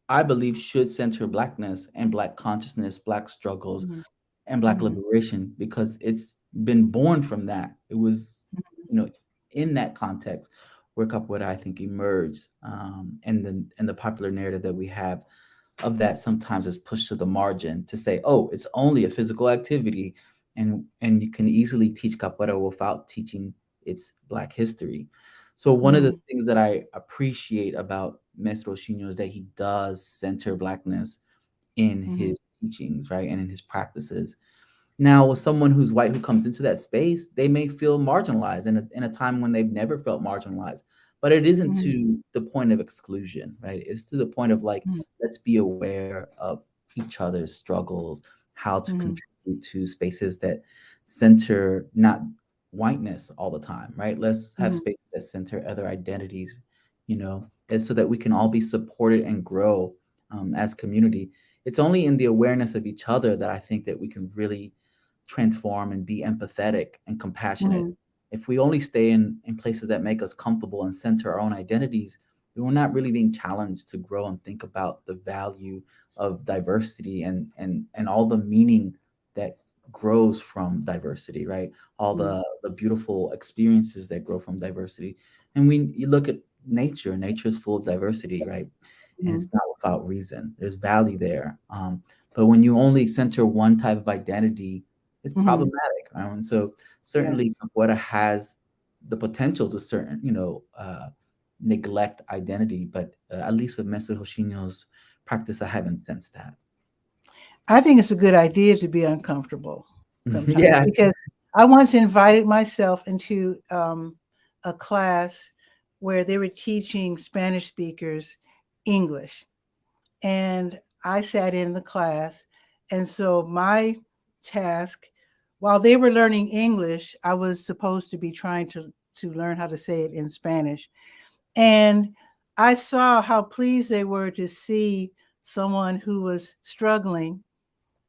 I believe, should center blackness and black consciousness, black struggles, Mm-hmm. and black Mm-hmm. liberation because it's been born from that. It was, you know, in that context where capoeira, I think, emerged, and the popular narrative that we have of that sometimes is pushed to the margin to say, oh, it's only a physical activity, and you can easily teach capoeira without teaching its black history. So one of the Mm-hmm. things that I appreciate about Mestre Roxinho is that he does center blackness in Mm-hmm. his teachings, right, and in his practices. Now, with someone who's white who comes into that space, they may feel marginalized in a time when they've never felt marginalized. But it isn't Mm-hmm. to the point of exclusion, right? It's to the point of like, let's be aware of each other's struggles, how to Mm-hmm. contribute to spaces that center not whiteness all the time, right? Let's have Mm-hmm. spaces that center other identities, and so that we can all be supported and grow as community. It's only in the awareness of each other that I think that we can really transform and be empathetic and compassionate. Mm-hmm. If we only stay in places that make us comfortable and center our own identities, then we're not really being challenged to grow and think about the value of diversity and all the meaning that grows from diversity, right? All the beautiful experiences that grow from diversity. And when you look at nature, nature is full of diversity, right? And Mhm. it's not without reason. There's value there. But when you only center one type of identity, it's Mhm. problematic. And so Yeah. certainly Capoeira has the potential to certain, neglect identity, but at least with Mestre Roxinho's practice, I haven't sensed that. I think it's a good idea to be uncomfortable sometimes Yeah. because I once invited myself into a class where they were teaching Spanish speakers English. And I sat in the class. And so my task, while they were learning English, I was supposed to be trying to learn how to say it in Spanish. And I saw how pleased they were to see someone who was struggling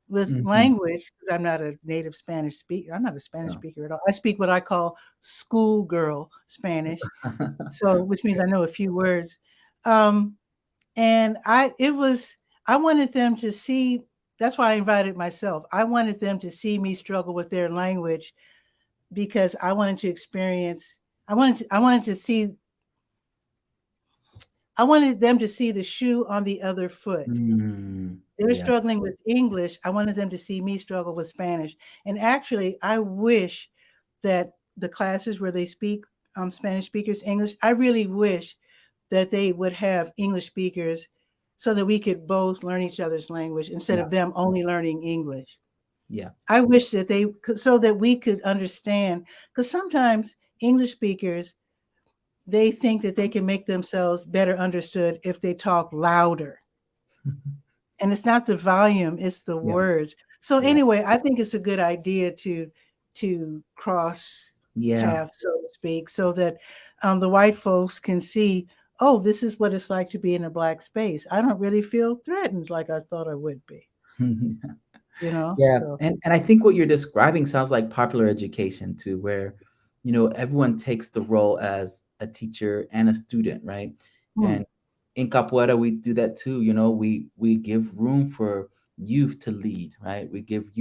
with Mhm. language, because I'm not a native Spanish speaker. I'm not a Spanish Yeah. speaker at all. I speak what I call schoolgirl Spanish, so which means I know a few words. Um, and I wanted them to see. That's why I invited myself. I wanted them to see me struggle with their language because I wanted to experience. I wanted them to see the shoe on the other foot. They were Yeah. struggling with English. I wanted them to see me struggle with Spanish. And actually, I wish that the classes where they speak Spanish speakers English, I really wish that they would have English speakers so that we could both learn each other's language instead Yeah. of them only learning English. Yeah. I wish that they could, so that we could understand, because sometimes English speakers, they think that they can make themselves better understood if they talk louder. And it's not the volume, it's the Yeah. words. So Yeah. anyway, I think it's a good idea to cross Yeah. paths, so to speak, so that the white folks can see, oh, this is what it's like to be in a black space. I don't really feel threatened like I thought I would be, you know? Yeah, So and I think what you're describing sounds like popular education too, where everyone takes the role as a teacher and a student, right? hmm. And in capoeira we do that too. We give room for youth to lead, right? Oh. We give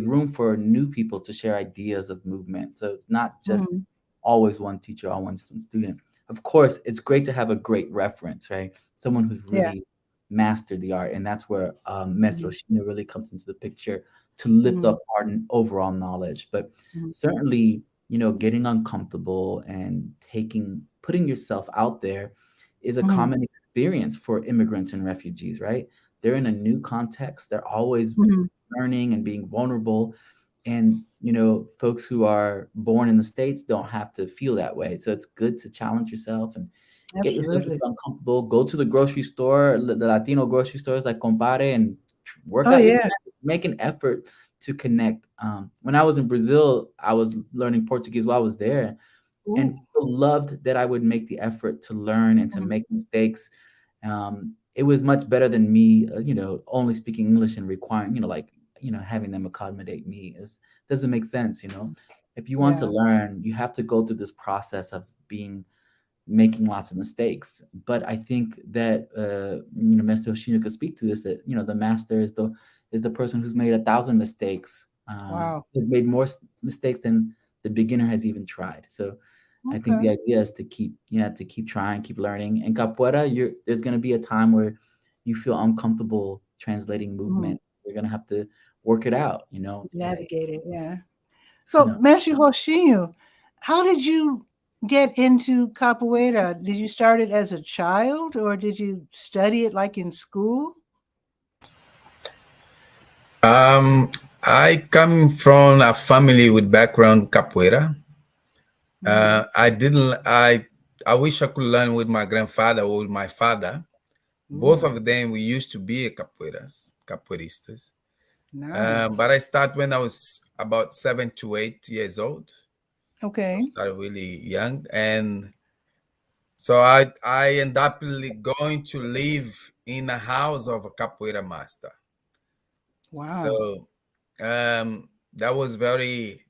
room for new people to share ideas of movement. So it's not just Mhm. always one teacher, always one student. Of course, it's great to have a great reference, right? Someone who's Yeah. really mastered the art, and that's where Mestre Mhm. Roxinho really comes into the picture to lift Mhm. up our overall knowledge. But Mhm. certainly, getting uncomfortable and putting yourself out there is a Mhm. common experience for immigrants and refugees, right? They're in a new context. They're always Mhm. learning and being vulnerable. And, folks who are born in the States don't have to feel that way. So it's good to challenge yourself and get yourself to Absolutely. feel uncomfortable. Go to the grocery store, the Latino grocery stores like Compare, and work Oh out your yeah. Spanish. Make an effort to connect. When I was in Brazil, I was learning Portuguese while I was there, and Ooh. people loved that I would make the effort to learn and to Mhm. make mistakes. It was much better than me, only speaking English and requiring, having them accommodate me. It doesn't make sense. If you want to Yeah. learn, you have to go through this process of making lots of mistakes. But I think that Master Hoshino could speak to this. That the master is the person who's made 1,000 mistakes. Wow. Has made more mistakes than the beginner has even tried. So I think Okay. the idea is to keep trying, keep learning. In capoeira, there's going to be a time where you feel uncomfortable translating Mhm. movement. You're going to have to work it out. Navigate it. Yeah. You So, know. Mestre Roxinho, how did you get into capoeira? Did you start it as a child or did you study it like in school? Um, I come from a family with background capoeira. Mhm. I didn't. I wish I could learn with my grandfather or with my father. Both Ooh, of them we used to be capoeiristas. nice. But I started when I was about 7 to 8 years old. I Okay. started really young, and so I ended up going to live in a house of a capoeira master. Wow. So that was very.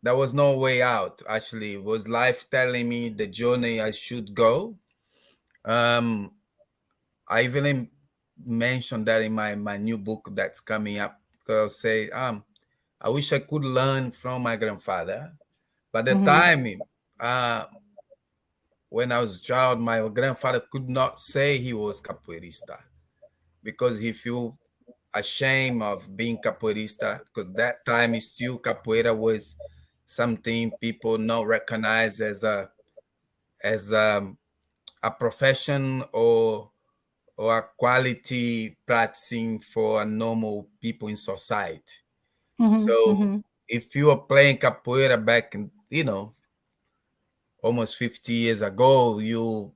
There was no way out. Actually, it was life telling me the journey I should go. I even mentioned that in my new book that's coming up because I'll say, I wish I could learn from my grandfather. But the Mhm. time when I was a child, my grandfather could not say he was capoeirista because he feel ashamed of being capoeirista, because that time is still capoeira was something people not recognize as a profession or a quality practicing for normal people in society. Mhm. So Mhm. if you were playing capoeira back in, almost 50 years ago, you'll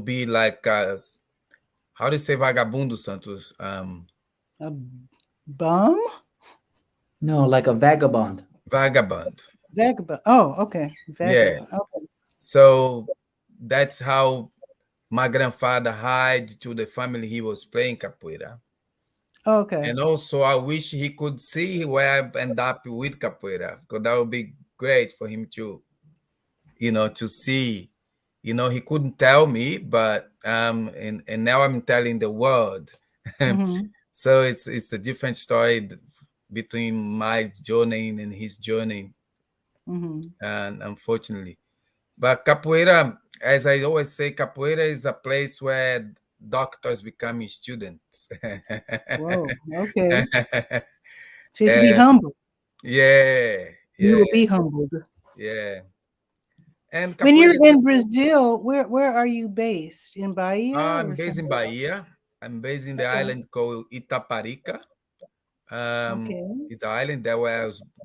be like how do you say vagabundo, Santos? A bum? No, like a vagabond. Vagabond. Vagabond. Oh, okay. Yeah. Vagabond. Okay. So that's how my grandfather hid to the family he was playing capoeira. Okay. And also, I wish he could see where I end up with capoeira, because that would be great for him to see. He couldn't tell me, but and now I'm telling the world. Mhm. So it's a different story between my journey and his journey, Mhm. and unfortunately. But capoeira, as I always say, capoeira is a place where doctors become students. Whoa. Okay. So you have to be And humble. yeah, You yeah, will be humbled. yeah. And When capoeira you're is in Brazil, where are you based? In Bahia I'm or based in somewhere else? Bahia. I'm based in the Okay. island called Itaparica. Okay. It's an island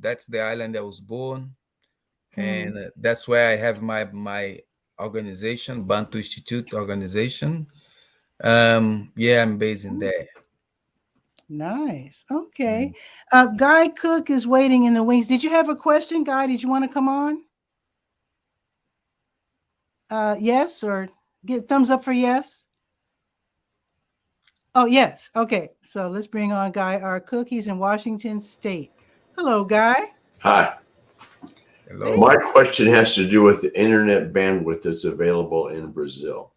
that's the island I was born, Mhm. and that's where I have my organization, Bantu Institute organization. Yeah, I'm based in there. Nice. Okay. Mm. Guy Cook is waiting in the wings. Did you have a question, Guy? Did you want to come on? Yes, or get thumbs up for yes. Oh, yes. Okay. So let's bring on Guy R. Cook. He's in Washington State. Hello, Guy. Hi. Hello. My question has to do with the internet bandwidth that's available in Brazil.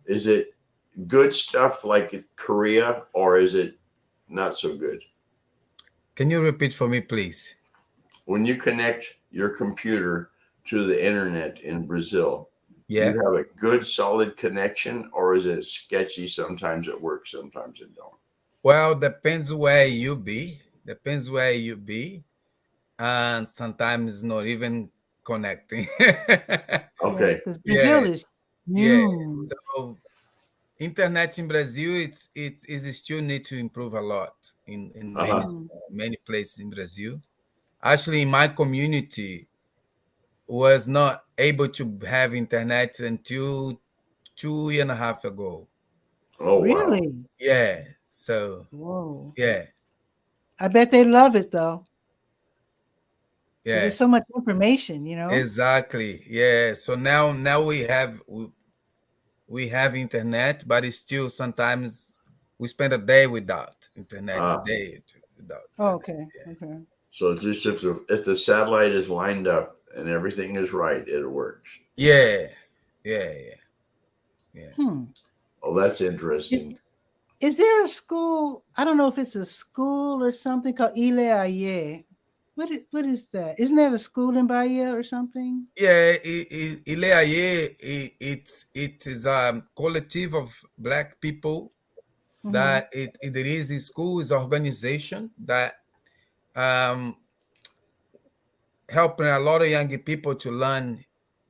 Is it good stuff like Korea, or is it not so good? Can you repeat for me, please? When you connect your computer to the internet in Brazil, do Yeah. you have a good solid connection, or is it sketchy? Sometimes it works, sometimes it don't. Well, depends where you be. Depends where you be, and sometimes not even connecting. Yeah, Okay. because Yeah, Brazil is yeah. huge. So internet in Brazil, it is still need to improve a lot in many Uh-huh. Mhm. many places in Brazil. Actually, in my community was not able to have internet until 2.5 years ago. Oh, wow. Really? Yeah. So Whoa. yeah, I bet they love it though, because yeah. there's so much information. Exactly. Yeah. So now we have internet, but it's still sometimes we spend a day without internet, Uh, without Oh, internet. okay. Okay. so it's just if the satellite is lined up and everything is right, it works. Yeah. Yeah. Yeah. Yeah. Hmm. Oh, that's Is, interesting. is there a school? I don't know if it's a school or something called 𝗕𝗨𝗟𝗧. What is that? Isn't that a school in Bahia or something? Yeah, 𝗕𝗨𝗟𝗧, it is a collective of Black people Mm-hmm. that it is a school, is organization that um, helping a lot of young people to learn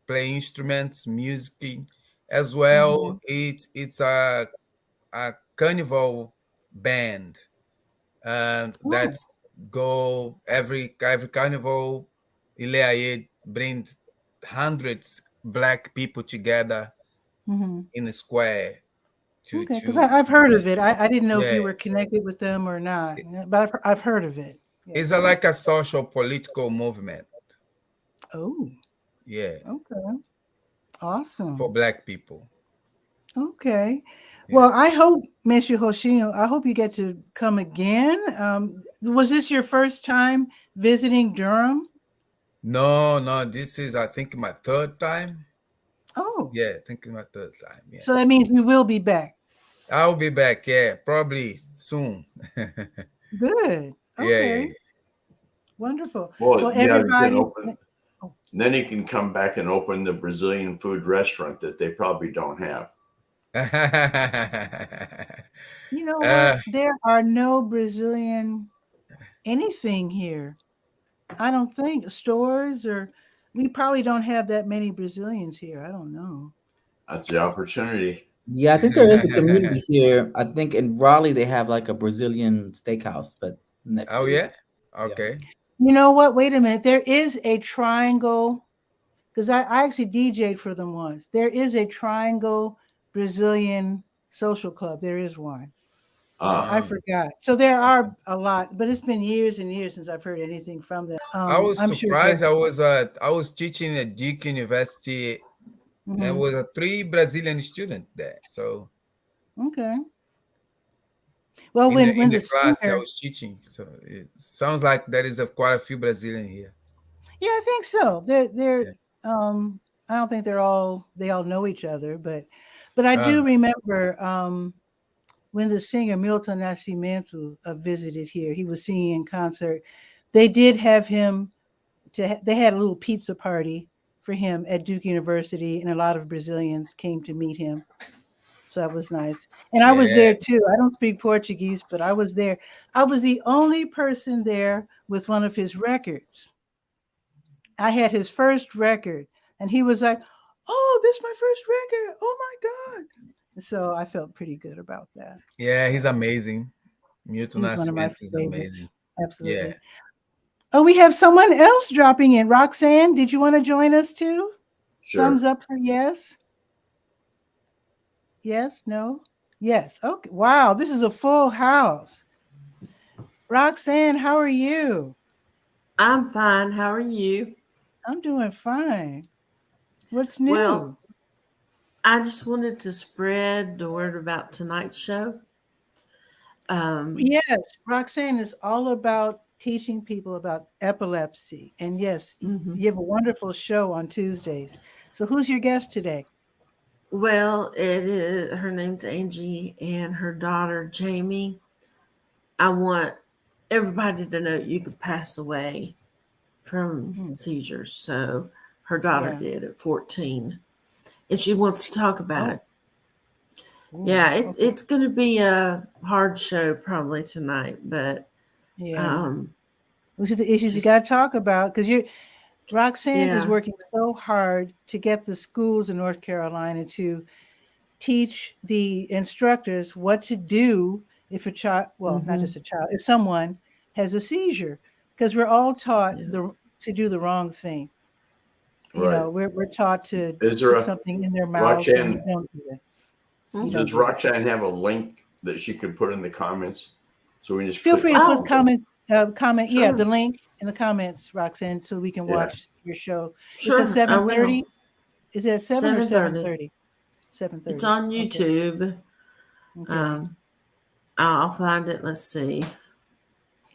play instruments, music, as Mm-hmm. well. It's a carnival band Oh. that's go every carnival. 𝗕𝗨𝗟𝗧 brings hundreds Black people together Mm-hmm. in a square Okay, because to I've heard of it. I didn't know if yeah. you were connected with them or not, but I've heard of it. It's Yes. like a social political movement. Oh. Yeah, Okay. for Awesome. Black people. Okay. Yeah. Well, I hope, Mestre Roxinho, I hope you get to come again. Was this your first time visiting Durham? No, no, this is I think my third time. Oh, Yeah, I think my third time. Yeah. so that means you will be back. I'll be back. Yeah, probably soon. Good. Okay. Yeah. Wonderful. Well, Well, yeah, you can everybody. open. Oh. Then he can come back and open the Brazilian food restaurant that they probably don't have. You know uh, what? There are no Brazilian anything here. I don't think stores or we probably don't have that many Brazilians here. I don't know. That's the opportunity. Yeah, I think there is a community here. I think in Raleigh they have like a Brazilian steakhouse, but next oh city. yeah. Yeah. Okay. You know what? Wait a minute. There is a Triangle because I actually DJ'd for them once. There is a Triangle Brazilian social club. There is one. I forgot. So there are a lot, but it's been years and years since I've heard anything from them. I was I'm sure surprised. I was teaching at Duke University. There was a 3 Brazilian student there. So okay. Well, in when the the class I singer, was teaching, so it sounds like there is quite a few Brazilian here. yeah, I think so. They're Yeah. I don't think they all know each other, but I do Uh, remember when the singer Milton Nascimento visited here. He was singing in concert. They did have him they had a little pizza party for him at Duke University, and a lot of Brazilians came to meet him. So that was nice. And I was yeah. there too. I don't speak Portuguese, but I was there. I was the only person there with one of his records. I had his first record, and he was like, "Oh, this is my first record. Oh my God." So I felt pretty good about that. Yeah, he's amazing. Milton He's one of my Nascimento is favorites. amazing. Absolutely. Yeah. Oh, we have someone else dropping in. Roxanne, did you want to join us too? Sure. Thumbs up for yes. Yes, no, yes. Okay. Wow, this is a full house. Roxanne, how are you? I'm fine. How are you? I'm doing fine. What's new? Well, I just wanted to spread the word about tonight's show. Yes, Roxanne is all about teaching people about epilepsy. And yes, you have a wonderful show on Tuesdays. So who's your guest today? Well, her name's Angie and her daughter Jamie. I want everybody to know you could pass away from seizures. So her daughter did at 14. And she wants to talk about it. Yeah, it's going to be a hard show probably tonight, but those are the issues you got to talk about because Roxanne is working so hard to get the schools in North Carolina to teach the instructors what to do if a child, well, not just a child, if someone has a seizure, because we're all taught to do the wrong thing. You know, we're taught to put something in their mouth and we don't do it. Does Roxanne have a link that she could put in the comments? So we just feel free to put comment. Sure. The link in the comments, Roxanne, so we can watch your show. Sure, it's at 7:30. Is it at 7 or 7:30? 7:30. It's on YouTube. Okay. I'll find it. Let's see.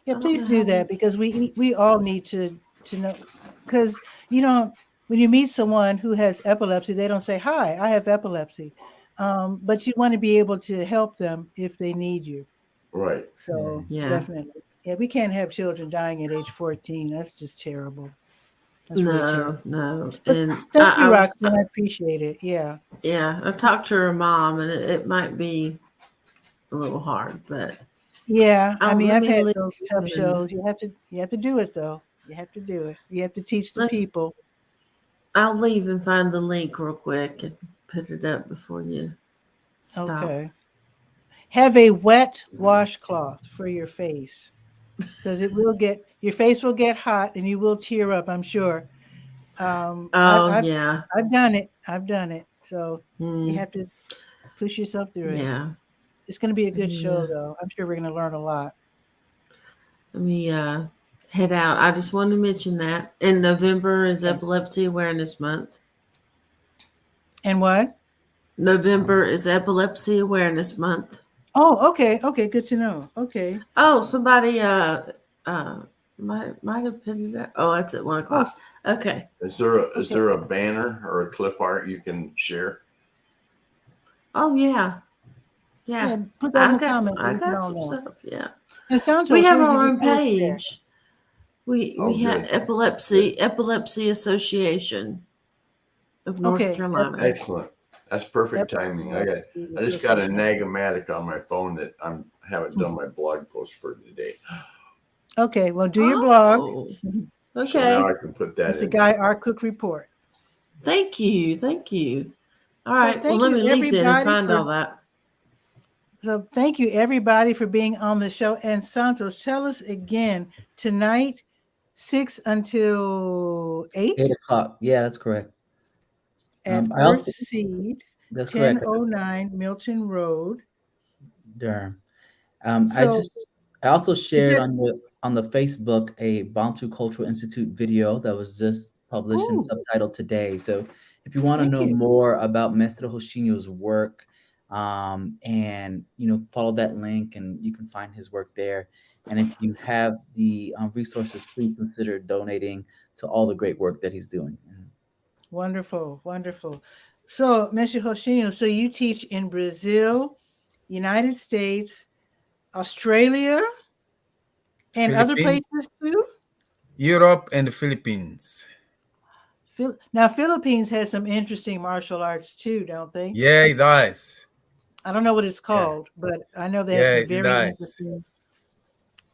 Yeah, please do that because we all need to know, because when you meet someone who has epilepsy, they don't say, "Hi, I have epilepsy," but you want to be able to help them if they need you. Right. So definitely. Yeah, we can't have children dying at age 14. That's just terrible. That's really terrible. No. And thank you, Roxanne. I appreciate it. Yeah. Yeah, I talked to her mom, and it might be a little hard, but yeah. I mean, I've had those tough shows. You have to do it though. You have to do it. You have to teach the people. I'll leave and find the link real quick and put it up before you stop. Okay. Have a wet washcloth for your face, because your face will get hot and you will tear up, I'm sure. I've done it. So you have to push yourself through it. Yeah. It's going to be a good show though. I'm sure we're going to learn a lot. Let me head out. I just wanted to mention that in November is Epilepsy Awareness Month. And what? November is Epilepsy Awareness Month. Oh, okay. Okay, good to know. Okay. Oh, somebody might have put it up. Oh, it's at 1:00. Okay. Is there a banner or a clip art you can share? Oh yeah. Yeah. put that in the I comments. We can got all some know. stuff. Yeah. And Santos, We have where did our you own post that? page. We Oh, have good. Epilepsy Association of North Okay. Carolina. Excellent. That's perfect timing. I just got a Nagamatic on my phone that I haven't done my blog post for today. Okay, well, do your blog. Oh, So now okay. I can put that It's the in. Guy Art Cook Report. Thank you. Thank you. All So right. Well, thank let you, me leave then and everybody, find for- all that. So thank you, everybody, for being on the show. And Santos, tell us again, tonight, 6 until 8? 8 o'clock. Yeah, that's correct. At I also, Earthseed, that's correct. 1009 Milton Road. Durham. So I also shared it- on the Facebook a Bantu Cultural Institute video that was just published and Ooh. subtitled today. So if you want to Thank know you. more about Mestre Roxinho's work, and follow that link, and you can find his work there. And if you have the resources, please consider donating to all the great work that he's doing. Wonderful, wonderful. So, Mestre Roxinho, so you teach in Brazil, United States, Australia, and other Philippines, places too? Europe, and the Philippines. Now, Philippines has some interesting martial arts too, don't they? Yeah, it does. I don't know what it's called, but I know they have Yeah, some it very does. interesting.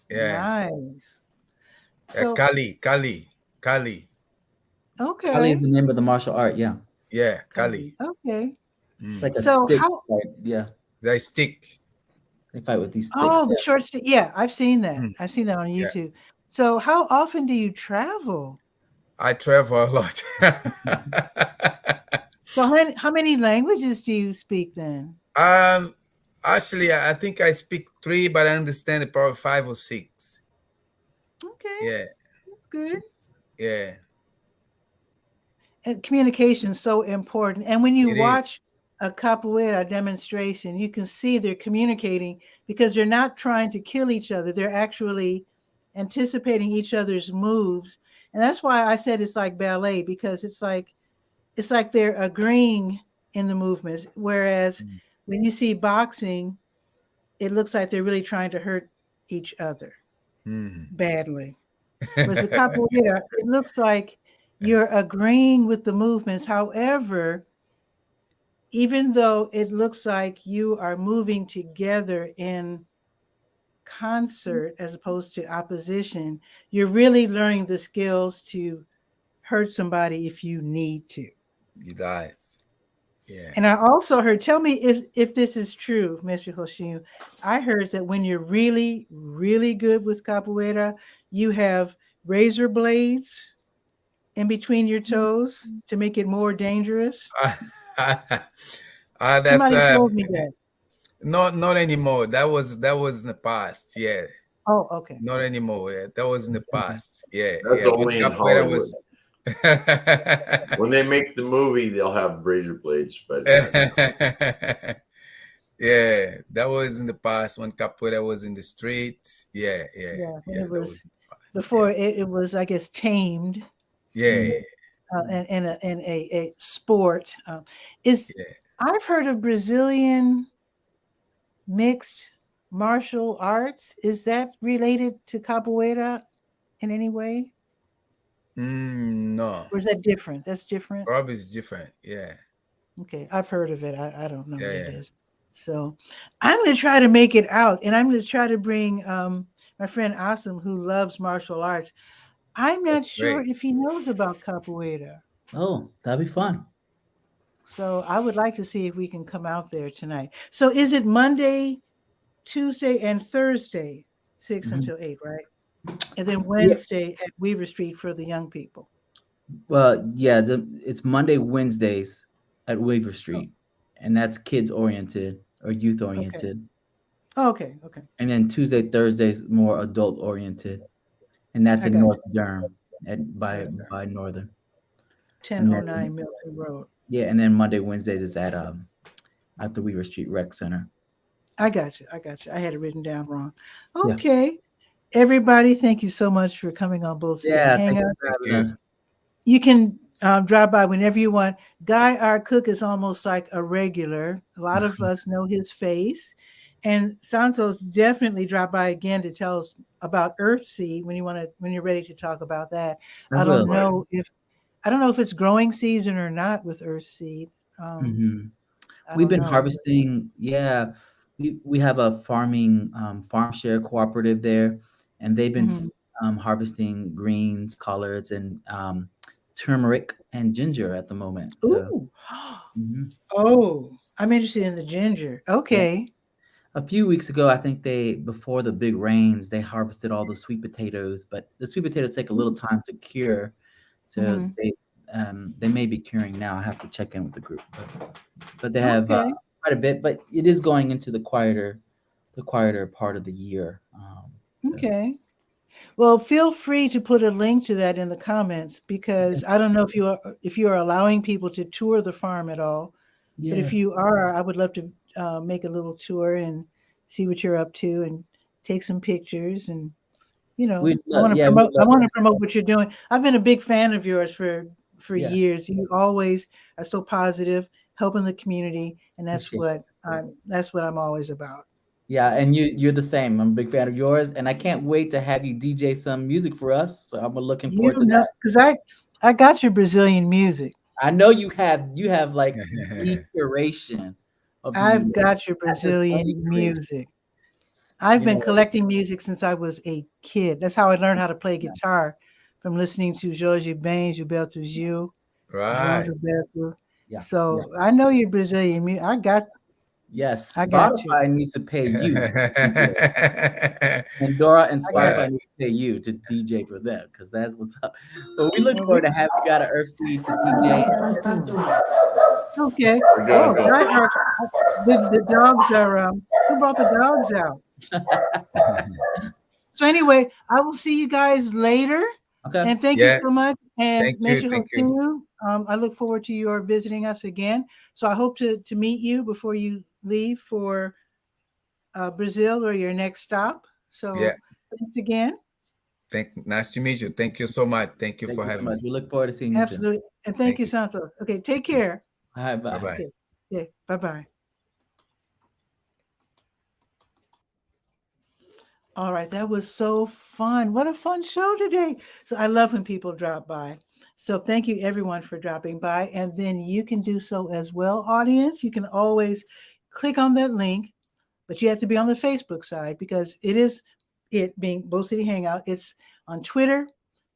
Yeah. Nice. So, Kali. Kali okay. is the name of the martial art. Yeah, Yeah, Kali. Okay. it's like a So stick how? fight. Yeah, They stick. they fight with these sticks. Oh, the short stick. Yeah, I've seen that. Mm. I've seen that on Yeah. YouTube. So, how often do you travel? I travel a lot. So, how many languages do you speak then? Actually, I think I speak 3, but I understand probably 5 or 6. Okay, Yeah, that's good. yeah. And communication is so important. And when you It watch is. a capoeira demonstration, you can see they're communicating because they're not trying to kill each other. They're actually anticipating each other's moves. And that's why I said it's like ballet, because it's like they're agreeing in the movements. Whereas when you see boxing, it looks like they're really trying to hurt each other badly. Whereas the capoeira, it looks like you're agreeing with the movements. However, even though it looks like you are moving together in concert as opposed to opposition, you're really learning the skills to hurt somebody if you need to. It does. Yeah. And I also heard, tell me if this is true, Mr. Roxinho, I heard that when you're really, really good with capoeira, you have razor blades in between your toes to make it more dangerous. That's Somebody told me that. not anymore. That was in the past. Yeah. Oh, okay. Not anymore. Yeah. That was in the past. Yeah. That's Yeah. only in Capoeira Hollywood. When they make the movie, they'll have razor blades, but yeah, that was in the past when capoeira was in the street. Yeah. When it that was in the past. before it was, I guess, tamed. Yeah. And a sport. Yeah. I've heard of Brazilian mixed martial arts. Is that related to capoeira in any way? No. Or is that different? That's different. Probably it's different. Yeah. Okay, I've heard of it. I don't know what it Yeah. is. So I'm going to try to make it out, and I'm going to try to bring my friend Asim, who loves martial arts. I'm not sure great. if he knows about capoeira. Oh, that'd be fun. So I would like to see if we can come out there tonight. So is it Monday, Tuesday, and Thursday, 6 until 8, right? And then Wednesday at Weaver Street for the young people. Well, yeah, it's Monday, Wednesdays at Weaver Street, and that's kids oriented or youth oriented. Okay. And then Tuesday, Thursdays more adult oriented, and that's in North Durham by Northern. 1009 Milton Road. Yeah, and then Monday, Wednesdays is at the Weaver Street Rec Center. I got you. I had it written down wrong. Okay. Yeah. Everybody, thank you so much for coming on Bull City Hangout. Thank you. You can Drop by whenever you want. Guy, our cook, is almost like a regular. A lot of us know his face. And Santos, definitely drop by again to tell us about Earthseed when you're ready to talk about that. I I don't will. know if it's growing season or not with Earthseed. Mhm. I We've don't been know. harvesting. Yeah, we have a farming farm share cooperative there, and they've been harvesting greens, collards, and turmeric and ginger at the moment. So, Ooh. mhm. Oh, I'm interested in the ginger. Yeah. Okay. A few weeks ago, I think before the big rains, they harvested all the sweet potatoes, but the sweet potatoes take a little time to cure, so Mhm. they may be curing now. I have to check in with the group, but they have Okay. quite a bit. But it is going into the quieter part of the year. So Okay. Well, feel free to put a link to that in the comments because I don't know if you are allowing people to tour the farm at all. But yeah, if you are, I would love to make a little tour and see what you're up to and take some pictures. And we'd I love, want to yeah, we'd promote. I love want to. to promote what you're doing. I've been a big fan of yours for Yeah, years. You always are so positive, helping the community, and appreciate it. that's what I'm always about. Yeah, So and you're the same. I'm a big fan of yours, and I can't wait to have you DJ some music for us. So I'm looking forward to that. because I got your Brazilian music. I know you have like the curation of I've music, got your not just any Brazilian curation. music. I've You been know, collecting music since I was a kid. That's how I learned how to play yeah, guitar, from listening to Jorge Ben, Gilberto Gil, João Right. Gilberto. yeah, yeah. So I know you're Brazilian music. Yes, I got you. Spotify needs to pay you to DJ. Pandora and I got Yeah. Spotify need to pay you to DJ for them because that's what's up. But we look well, forward to having you out of Earthseed to DJ. okay. We're doing Oh, good. the dogs are who brought the dogs out? So anyway, I will see you guys later. Okay. And thank you Yeah. so much. And Thank you. Mestre Thank you. Roxinho, I look forward to your visiting us again. So I hope to meet you before you leave for Brazil or your next stop. Yeah. So thanks again. Nice to meet you. Thank you so much. Thank you Thank for you so having much. me. We look forward to seeing you soon. Absolutely. And thank Thank you, you. Santos. Okay, take care. All right, Bye bye. bye. Okay. Yeah. Bye-bye. All right, that was so fun. What a fun show today. So I love when people drop by. So thank you everyone for dropping by. And then you can do so as well, audience. You can always click on that link, but you have to be on the Facebook side because it being Bull City Hangout. It's on Twitter,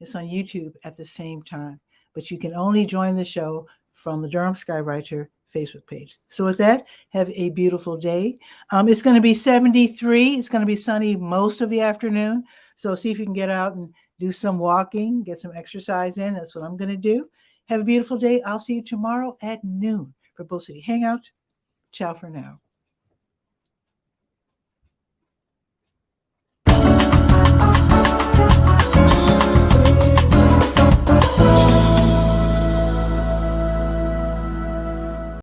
it's on YouTube at the same time. But you can only join the show from the Durham Skywriter Facebook page. So with that, have a beautiful day. It's going to be 73. It's going to be sunny most of the afternoon. So see if you can get out and do some walking, get some exercise in. That's what I'm going to do. Have a beautiful day. I'll see you tomorrow at noon for Bull City Hangout. Ciao for now.